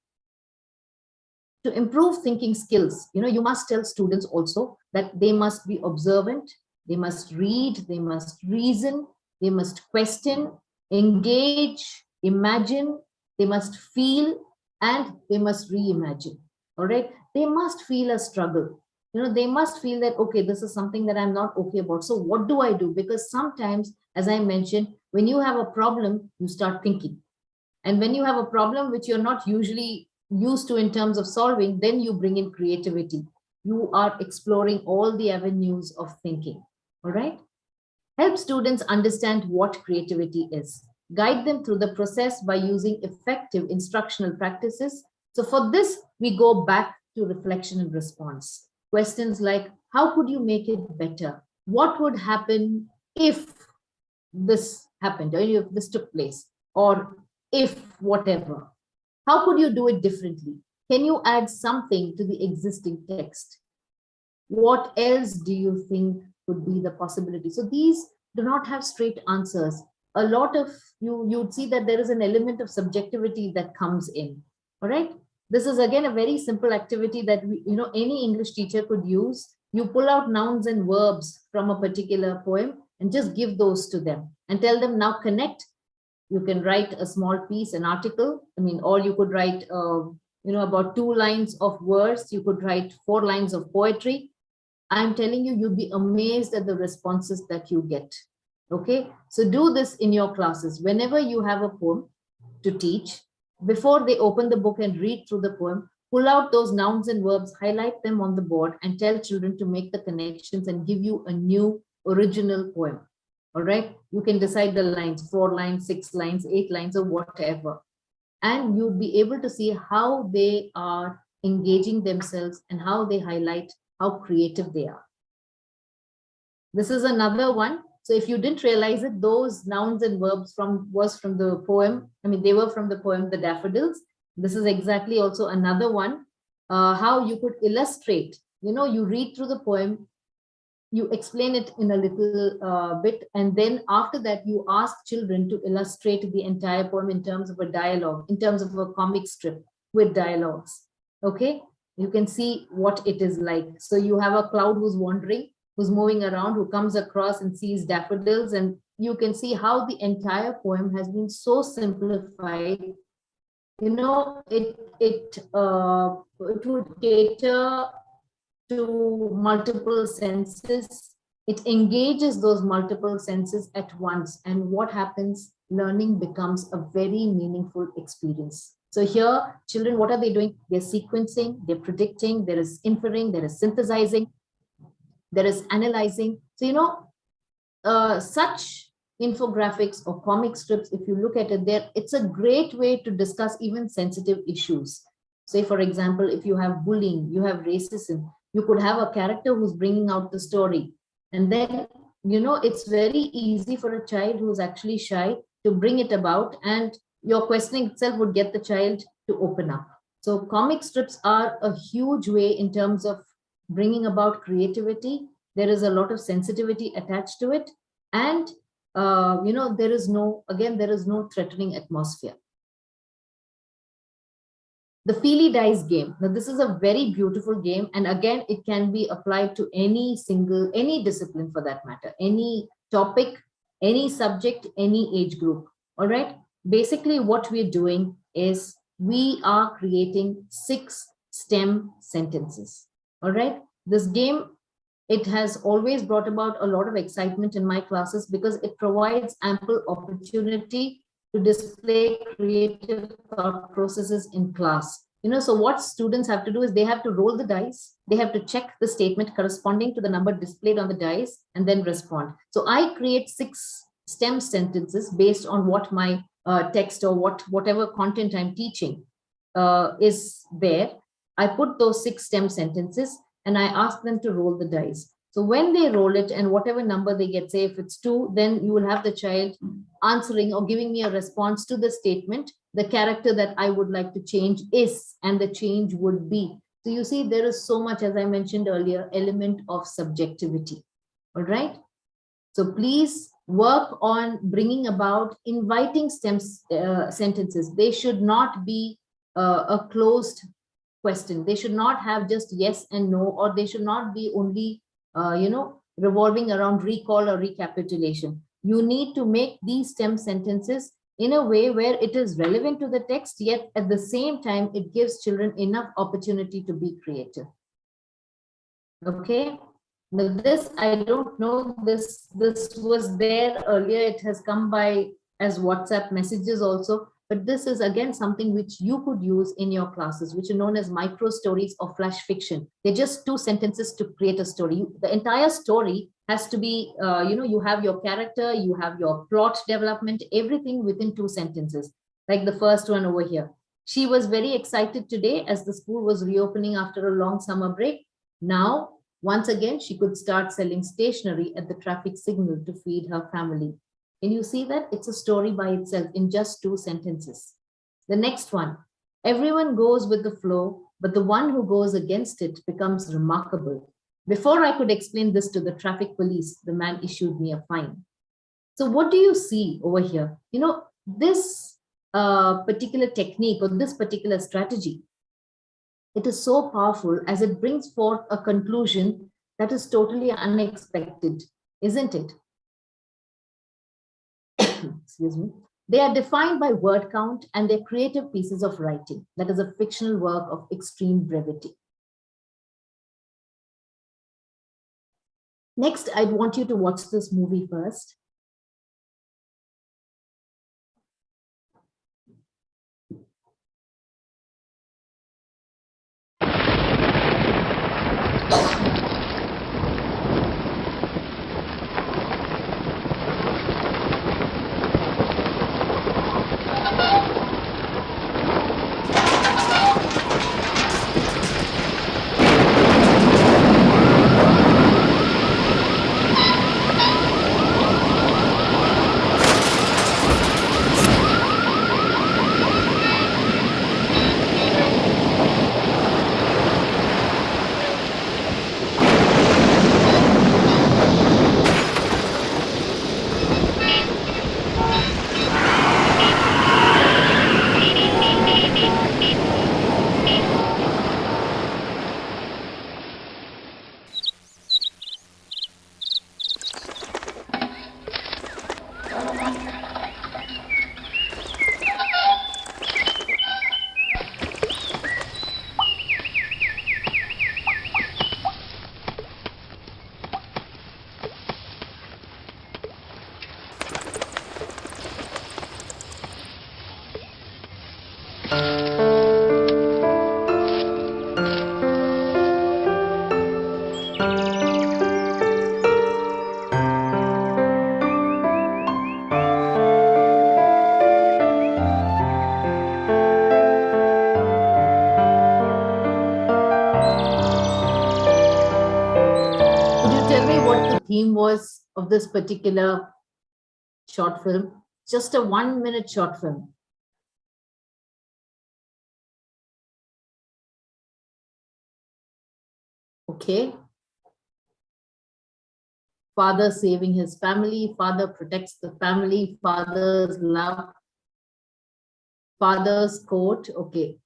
To improve thinking skills, you must tell students also that they must be observant, they must read, they must reason, they must question, engage, imagine, they must feel, and they must reimagine. All right, they must feel a struggle. They must feel that, okay, this is something that I'm not okay about. So what do I do? Because sometimes, as I mentioned, when you have a problem, you start thinking. And when you have a problem which you're not usually used to in terms of solving, then you bring in creativity. You are exploring all the avenues of thinking. All right. Help students understand what creativity is. Guide them through the process by using effective instructional practices. So for this, we go back to reflection and response. Questions like, how could you make it better? What would happen if this happened, or if this took place, or if whatever? How could you do it differently? Can you add something to the existing text? What else do you think could be the possibility? So these do not have straight answers. A lot of you'd see that there is an element of subjectivity that comes in. All right. This is again a very simple activity that any English teacher could use. You pull out nouns and verbs from a particular poem and just give those to them and tell them, now connect. You can write a small piece, an article. Or you could write, about 2 lines of verse. You could write 4 lines of poetry. I'm telling you, you'd be amazed at the responses that you get. Okay, so do this in your classes. Whenever you have a poem to teach, before they open the book and read through the poem, pull out those nouns and verbs, highlight them on the board, and tell children to make the connections and give you a new original poem. All right, you can decide the lines, 4 lines, 6 lines, 8 lines, or whatever. And you'll be able to see how they are engaging themselves and how they highlight how creative they are. This is another one. So if you didn't realize it, those nouns and verbs was from the poem. They were from the poem The Daffodils. This is exactly also another one. How you could illustrate. You read through the poem, you explain it in a little bit, and then after that you ask children to illustrate the entire poem in terms of a dialogue, in terms of a comic strip with dialogues. Okay, you can see what it is like. So you have a cloud who's wandering, who's moving around, who comes across and sees daffodils, and you can see how the entire poem has been so simplified. It would cater to multiple senses. It engages those multiple senses at once. And what happens? Learning becomes a very meaningful experience. So here, children, what are they doing? They're sequencing, they're predicting, there is inferring, there is synthesizing, there is analyzing. So, such infographics or comic strips, if you look at it there, it's a great way to discuss even sensitive issues. Say, for example, if you have bullying, you have racism, you could have a character who's bringing out the story. And then, it's very easy for a child who's actually shy to bring it about, and your questioning itself would get the child to open up. So comic strips are a huge way in terms of bringing about creativity. There is a lot of sensitivity attached to it. And, there is no threatening atmosphere. The Feely Dice game. Now, this is a very beautiful game. And again, it can be applied to any discipline for that matter, any topic, any subject, any age group. All right. Basically, what we're doing is we are creating 6 STEM sentences. All right. This game, it has always brought about a lot of excitement in my classes because it provides ample opportunity to display creative thought processes in class. So what students have to do is they have to roll the dice. They have to check the statement corresponding to the number displayed on the dice and then respond. So I create 6 STEM sentences based on what my text or whatever content I'm teaching is there. I put those 6 STEM sentences and I ask them to roll the dice. So when they roll it and whatever number they get, say if it's 2, then you will have the child answering or giving me a response to the statement, the character that I would like to change is, and the change would be. So you see, there is so much, as I mentioned earlier, element of subjectivity. All right. So please work on bringing about inviting sentences. They should not be a closed question. They should not have just yes and no, or they should not be only, revolving around recall or recapitulation. You need to make these STEM sentences in a way where it is relevant to the text, yet at the same time, it gives children enough opportunity to be creative. Okay. Now this, I don't know, this was there earlier. It has come by as WhatsApp messages also. But this is again something which you could use in your classes, which are known as micro stories or flash fiction. They're just 2 sentences to create a story. The entire story has to be, you have your character, you have your plot development, everything within 2 sentences. Like the first one over here. She was very excited today as the school was reopening after a long summer break. Now, once again, she could start selling stationery at the traffic signal to feed her family. Can you see that? It's a story by itself in just 2 sentences. The next one, everyone goes with the flow, but the one who goes against it becomes remarkable. Before I could explain this to the traffic police, the man issued me a fine. So what do you see over here? This particular technique or this particular strategy, it is so powerful as it brings forth a conclusion that is totally unexpected, isn't it? Excuse me. They are defined by word count and their creative pieces of writing. That is a fictional work of extreme brevity. Next, I'd want you to watch this movie first. Theme was of this particular short film, just a 1-minute short film. Okay. Father saving his family, father protects the family, father's love, father's court. Okay.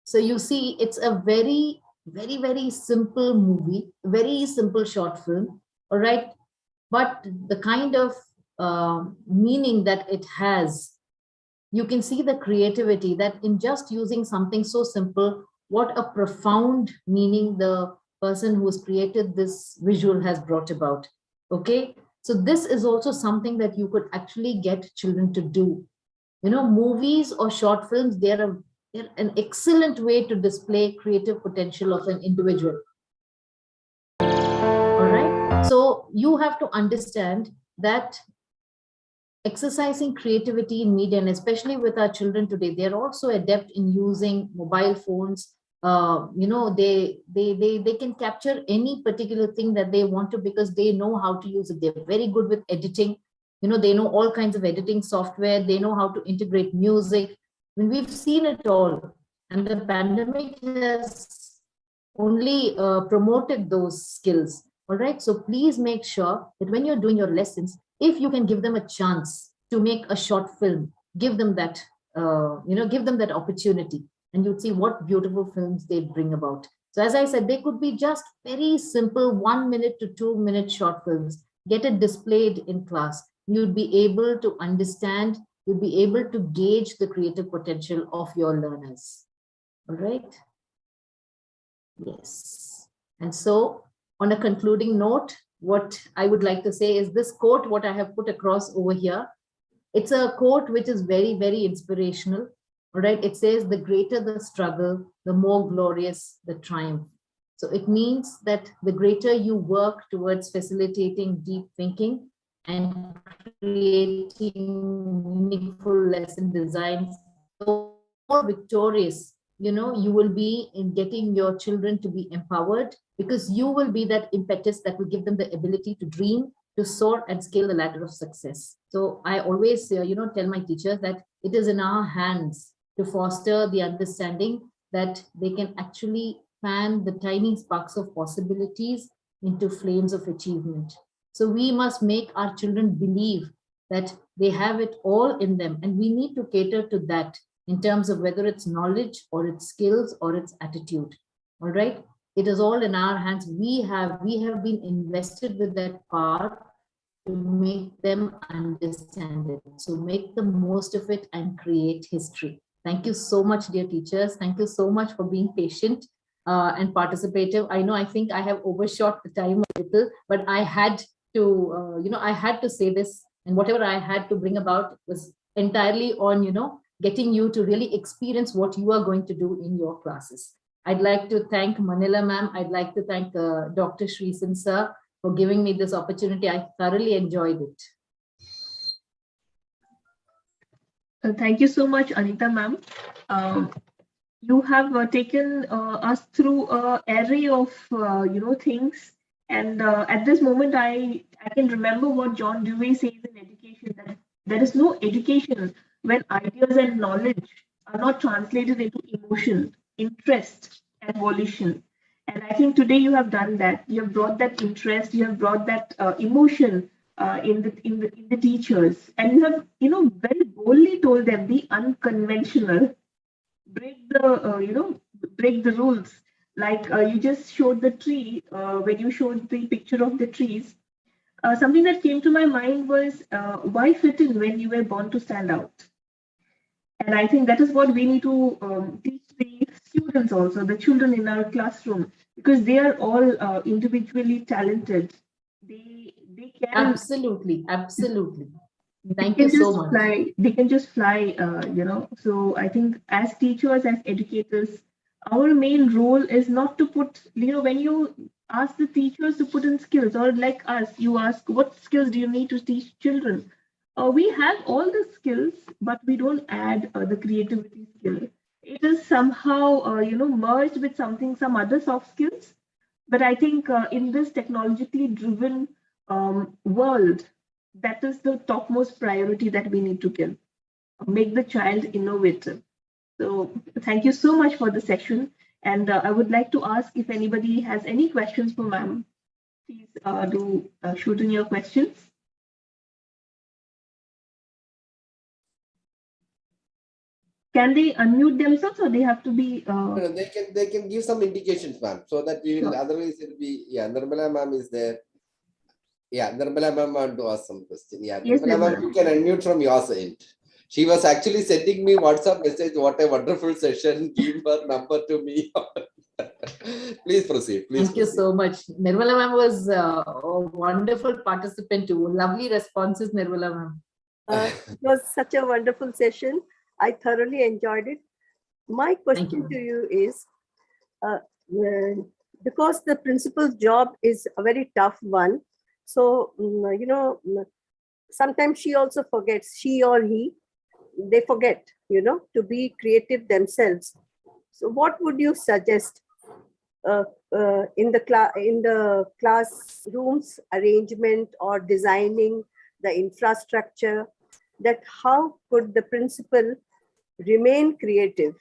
So you see, it's a very, very, very simple movie, very simple short film. All right. But the kind of meaning that it has, you can see the creativity that in just using something so simple, what a profound meaning the person who has created this visual has brought about. Okay. So this is also something that you could actually get children to do. Movies or short films, they're an excellent way to display creative potential of an individual. All right. So you have to understand that exercising creativity in media, and especially with our children today, they're also adept in using mobile phones, they can capture any particular thing that they want to, because they know how to use it. They're very good with editing. They know all kinds of editing software. They know how to integrate music. I mean, we've seen it all, and the pandemic has only promoted those skills. All right, so please make sure that when you're doing your lessons, if you can give them a chance to make a short film, give them that give them that opportunity, and you'd see what beautiful films they bring about. So as I said, they could be just very simple 1 minute to 2 minute short films. Get it displayed in class. You'd be able to understand, you'd be able to gauge the creative potential of your learners. All right. Yes. And so on a concluding note, what I would like to say is this quote, what I have put across over here. It's a quote which is very, very inspirational. All right. It says, the greater the struggle, the more glorious the triumph. So it means that the greater you work towards facilitating deep thinking and creating meaningful lesson designs, the more victorious you will be in getting your children to be empowered, because you will be that impetus that will give them the ability to dream, to soar and scale the ladder of success. So I always tell my teachers that it is in our hands to foster the understanding that they can actually fan the tiny sparks of possibilities into flames of achievement. So we must make our children believe that they have it all in them, and we need to cater to that in terms of whether it's knowledge or it's skills or it's attitude. All right. It is all in our hands. We have been invested with that power to make them understand it. So make the most of it and create history. Thank you so much, dear teachers. Thank you so much for being patient and participative. I think I have overshot the time a little, but I had to, I had to say this, and whatever I had to bring about was entirely on, getting you to really experience what you are going to do in your classes. I'd like to thank Manila ma'am. I'd like to thank Dr. Sreesan sir for giving me this opportunity. I thoroughly enjoyed it. Thank you so much, Anita ma'am. You have taken us through an array of things, and at this moment, I can remember what John Dewey says in education, that there is no education when ideas and knowledge are not translated into emotion, interest, and volition. And I think today you have done that. You have brought that interest, you have brought that emotion in the teachers, and you have very boldly told them, be unconventional, break the rules. Like you just showed the tree when you showed the picture of the trees. Something that came to my mind was, why fit in when you were born to stand out? And I think that is what we need to teach the students also, the children in our classroom, because they are all individually talented. They can absolutely. Thank you so much. They can just fly, So I think as teachers, as educators, our main role is not to put, when you ask the teachers to put in skills, or like us, you ask, what skills do you need to teach children? We have all the skills, but we don't add the creativity skill. It is somehow, merged with some other soft skills. But I think in this technologically driven world, that is the topmost priority that we need to give. Make the child innovative. So thank you so much for the session. And I would like to ask if anybody has any questions for ma'am. Please do shoot in your questions. Can they unmute themselves, or they have to be? No, they can give some indications, ma'am, so that we will. Sure. Otherwise, it will be Nirmala ma'am is there. Yeah, Nirmala ma'am want to ask some question. Yeah, yes, Nirmala ma'am, you can unmute from your side. She was actually sending me WhatsApp message. What a wonderful session! Give her number to me. Please proceed. Thank you so much. Nirmala ma'am was a wonderful participant too. Lovely responses, Nirmala ma'am. It was such a wonderful session. I thoroughly enjoyed it. My question to you is, because the principal's job is a very tough one, so, sometimes she also forgets, she or he, they forget, to be creative themselves. So what would you suggest in the classrooms arrangement or designing the infrastructure, that how could the principal remain creative?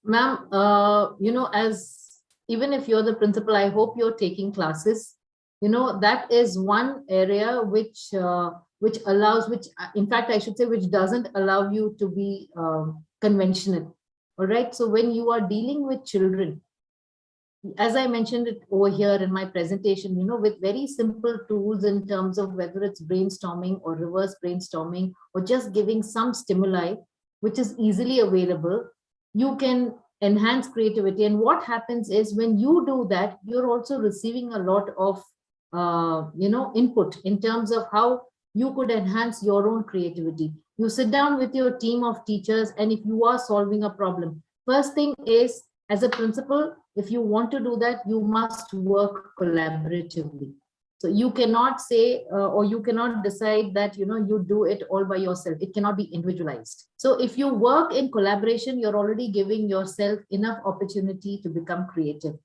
Ma'am, as even if you're the principal, I hope you're taking classes. That is one area which allows, in fact, I should say, which doesn't allow you to be conventional. All right. So when you are dealing with children, as I mentioned it over here in my presentation, with very simple tools in terms of whether it's brainstorming or reverse brainstorming or just giving some stimuli, which is easily available, you can enhance creativity. And what happens is when you do that, you're also receiving a lot of, input in terms of how you could enhance your own creativity. You sit down with your team of teachers, and if you are solving a problem, first thing is, as a principal, if you want to do that, you must work collaboratively. So you cannot say or you cannot decide that you do it all by yourself. It cannot be individualized. So if you work in collaboration, you're already giving yourself enough opportunity to become creative.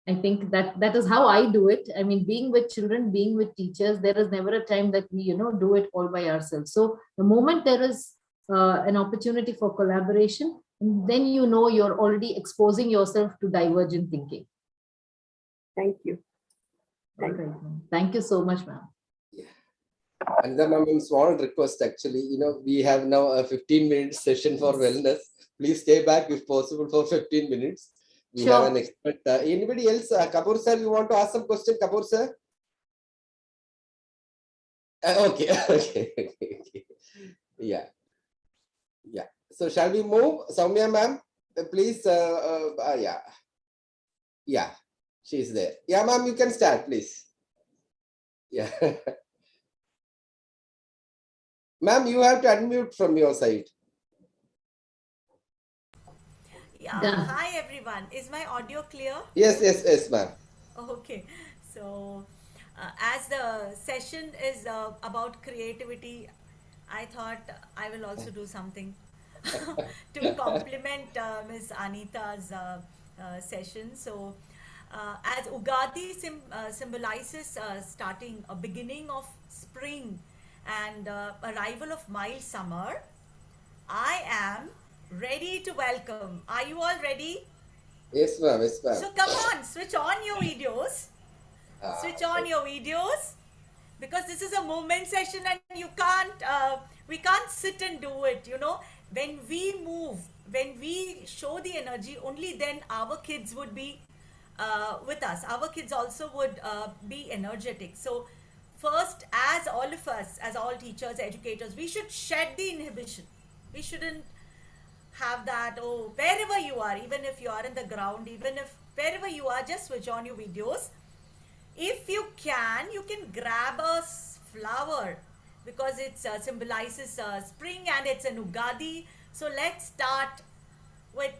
I think that is how I do it. I mean, being with children, being with teachers, there is never a time that we do it all by ourselves. So the moment there is an opportunity for collaboration, then you're already exposing yourself to divergent thinking. Thank you. Thank you so much, ma'am. Yeah. And then, ma'am, small request actually, we have now a 15-minute session for wellness. Please stay back if possible for 15 minutes. We Sure. have an expert. Anybody else? Kapoor sir, you want to ask some question? Kapoor sir? Okay. Okay. Yeah. So shall we move? Soumya ma'am, please. Yeah. Yeah. She's there. Yeah, ma'am, you can start, please. Yeah. Ma'am, you have to unmute from your side. Yeah. Done. Hi everyone. Is my audio clear? Yes, ma'am. Okay. So, as the session is about creativity, I thought I will also do something to complement Ms. Anita's session. So, as Ugadi symbolizes starting a beginning of spring and arrival of mild summer, I am ready to welcome. Are you all ready? Yes, ma'am. So come on, switch on your videos. Switch on your videos, because this is a movement session and we can't sit and do it. When we move, when we show the energy, only then our kids would be with us. Our kids also would be energetic. So first, as all of us, as all teachers, educators, we should shed the inhibition. We shouldn't have that, oh, wherever you are, even if you are in the ground, even if wherever you are, just switch on your videos. If you can grab a flower, because it symbolizes spring and it's an Ugadi. So let's start with,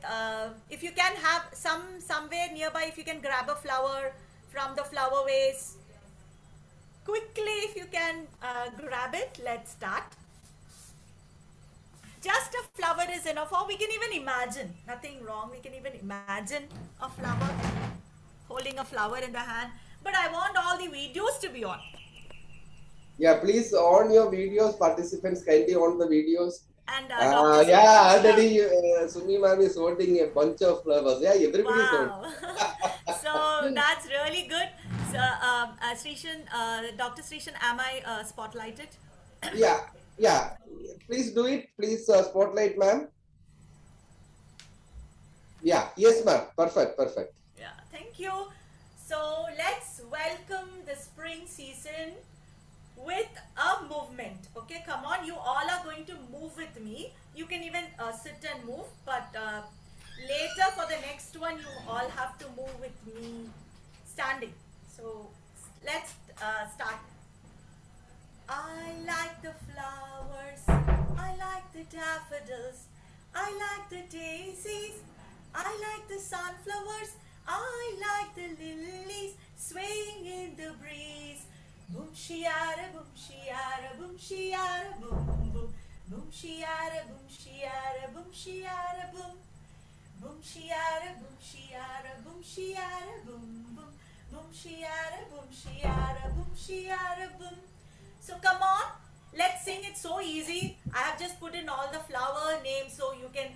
if you can have somewhere nearby, if you can grab a flower from the flower vase quickly, if you can grab it, let's start. Just a flower is enough, or we can even imagine, nothing wrong, we can even imagine a flower, holding a flower in the hand. But I want all the videos to be on. Yeah, please on your videos, participants, kindly on the videos. And yeah, already Sumi ma'am is holding a bunch of flowers. Yeah, everybody is holding. So that's really good. So, Dr. Srishan, am I spotlighted? Yeah. Please do it. Please spotlight, ma'am. Yeah. Yes, ma'am. Perfect. Yeah. Thank you. So let's welcome the spring season with a movement. Okay, come on. You all are going to move with me. You can even sit and move. But later for the next one, you all have to move with me standing. So let's start. I like the flowers, I like the daffodils, I like the daisies, I like the sunflowers, I like the lilies swaying in the breeze. Boom shiara, boom shiara, boom shiara, boom boom. Boom shiara boom shiara boom shiara boom. Boom shiara boom shiara boom shiara boom boom. Boom shiara boom shiara boom shiara boom. So come on, let's sing it so easy. I have just put in all the flower names so you can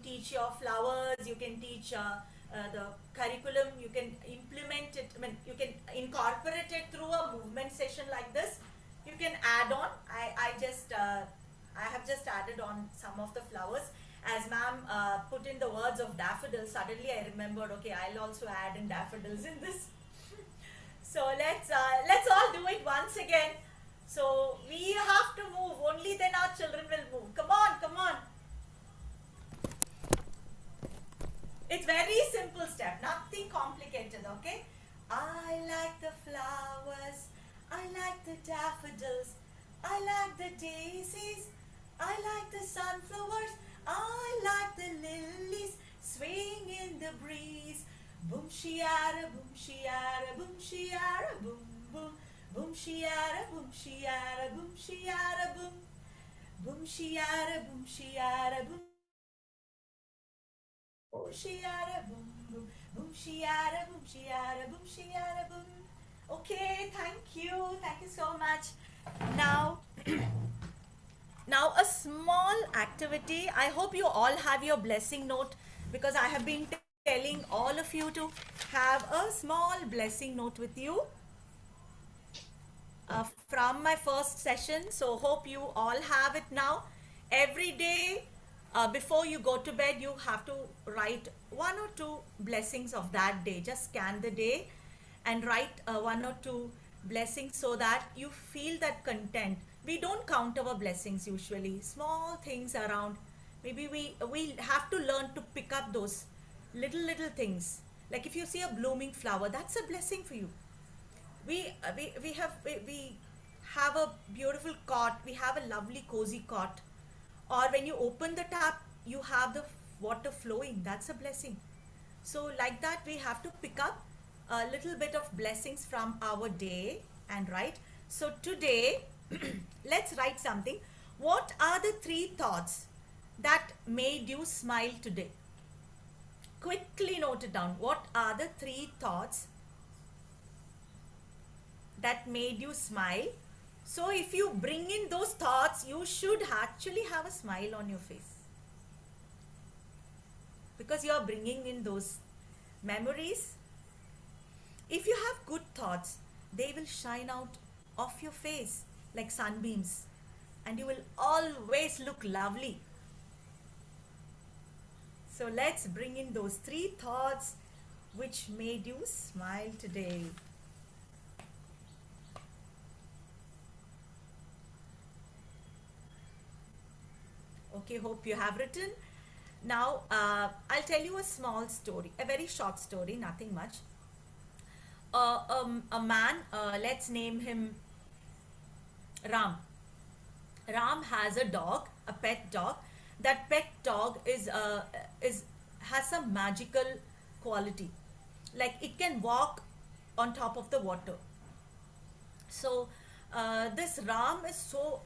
teach your flowers, you can teach the curriculum, you can implement it, I mean you can incorporate it through a movement session like this. You can add on. I have just added on some of the flowers. As ma'am put in the words of daffodils, suddenly I remembered, okay, I'll also add in daffodils in this. So let's all do it once again. So we have to move. Only then our children will move. Come on, come on. It's very simple step, nothing complicated, okay? I like the flowers, I like the daffodils, I like the daisies, I like the sunflowers, I like the lilies swaying in the breeze. Boom shiara boom shiara boom shiara boom boom. Boom shiara boom shiara boom shiara boom. Boom shiara boom shiara boom. Boom shiara boom boom. Boom shiara boom shiara boom shiara boom. Okay, thank you so much. Now now a small activity. I hope you all have your blessing note, because I have been telling all of you to have a small blessing note with you from my first session. So hope you all have it now. Every day before you go to bed, you have to write one or two blessings of that day. Just scan the day and write one or two blessings so that you feel that content. We don't count our blessings usually. Small things around. Maybe we have to learn to pick up those little things. Like if you see a blooming flower, that's a blessing for you. We have a beautiful cot. We have a lovely cozy cot. Or when you open the tap, you have the water flowing. That's a blessing. So like that, we have to pick up a little bit of blessings from our day and write. So today, let's write something. What are the 3 thoughts that made you smile today? Quickly note it down. What are the 3 thoughts that made you smile? So if you bring in those thoughts, you should actually have a smile on your face, because you are bringing in those memories. If you have good thoughts, they will shine out of your face like sunbeams, and you will always look lovely. So let's bring in those 3 thoughts which made you smile today. Okay, hope you have written. Now, I'll tell you a small story, a very short story, nothing much. A man, let's name him Ram. Ram has a dog, a pet dog. That pet dog is has some magical quality, like it can walk on top of the water. So this Ram is so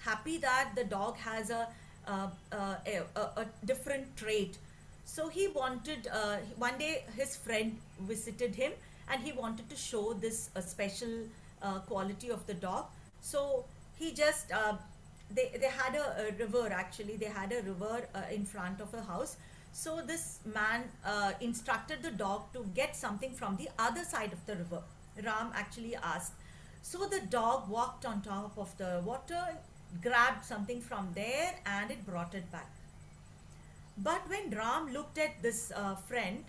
happy that the dog has a different trait. So he wanted, one day his friend visited him and he wanted to show this special quality of the dog. So he just, they had a river, actually they had a river in front of a house. So this man instructed the dog to get something from the other side of the river. Ram actually asked. So the dog walked on top of the water, grabbed something from there, and it brought it back. But when Ram looked at this friend,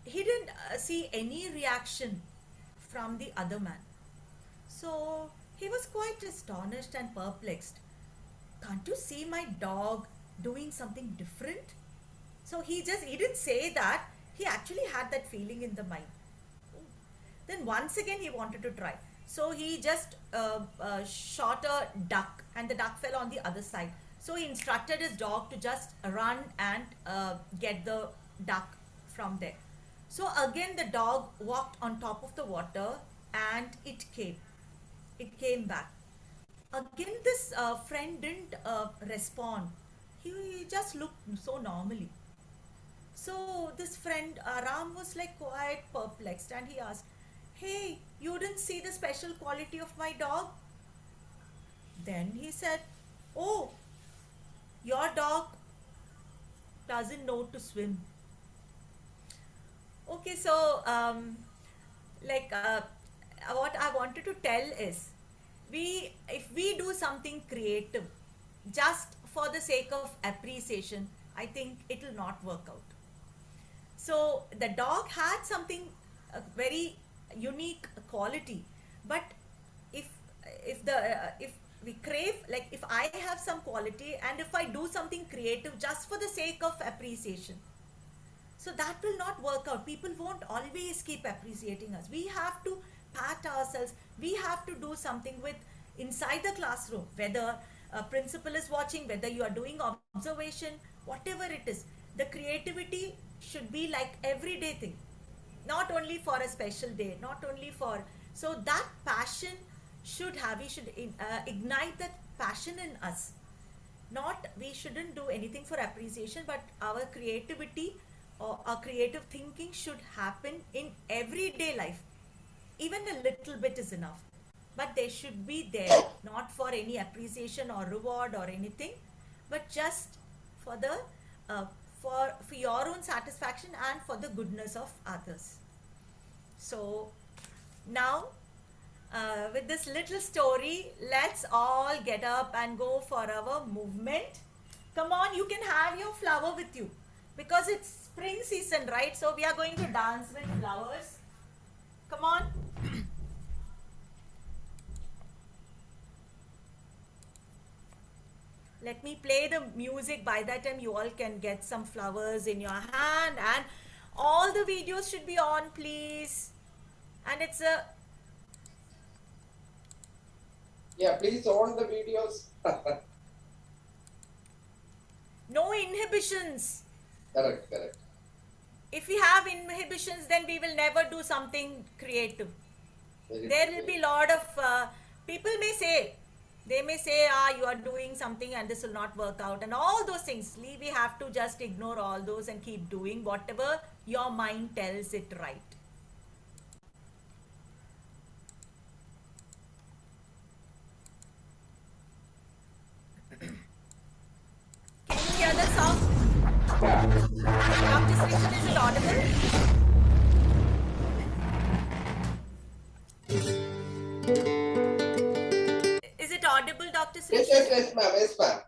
he didn't see any reaction from the other man. So he was quite astonished and perplexed. Can't you see my dog doing something different? So he didn't say that. He actually had that feeling in the mind. Then once again he wanted to try. So he just shot a duck, and the duck fell on the other side. So he instructed his dog to just run and get the duck from there. So again the dog walked on top of the water and it came back. Again, this friend didn't respond. He just looked so normally. So this friend Ram was like quite perplexed, and he asked, "Hey, you didn't see the special quality of my dog?" Then he said, "Oh, your dog doesn't know to swim." Okay, so like what I wanted to tell is, if we do something creative just for the sake of appreciation, I think it will not work out. So the dog had something very unique quality, but if if we crave, like if I have some quality and if I do something creative just for the sake of appreciation, so that will not work out. People won't always keep appreciating us. We have to pat ourselves. We have to do something with inside the classroom, whether a principal is watching, whether you are doing observation, whatever it is. The creativity should be like everyday thing, not only for a special day, not only for, so that passion should have, we should ignite that passion in us. Not, we shouldn't do anything for appreciation, but our creativity or our creative thinking should happen in everyday life. Even a little bit is enough, but they should be there, not for any appreciation or reward or anything, but just for the uh, for your own satisfaction and for the goodness of others. So now, with this little story, let's all get up and go for our movement. Come on, you can have your flower with you because it's spring season, right? So we are going to dance with flowers. Come on. Let me play the music. By that time, you all can get some flowers in your hand, and all the videos should be on, please. And it's a Yeah, please on the videos. no inhibitions. Correct, correct. If we have inhibitions, then we will never do something creative. Very There good, will very be a lot of people may say, they may say, you are doing something and this will not work out, and all those things. We have to just ignore all those and keep doing whatever your mind tells it right. Can you hear the song? Dr. Srishan, is it audible? Is it audible, Dr. Yes, Srishan? yes, yes, ma'am. Yes, ma'am.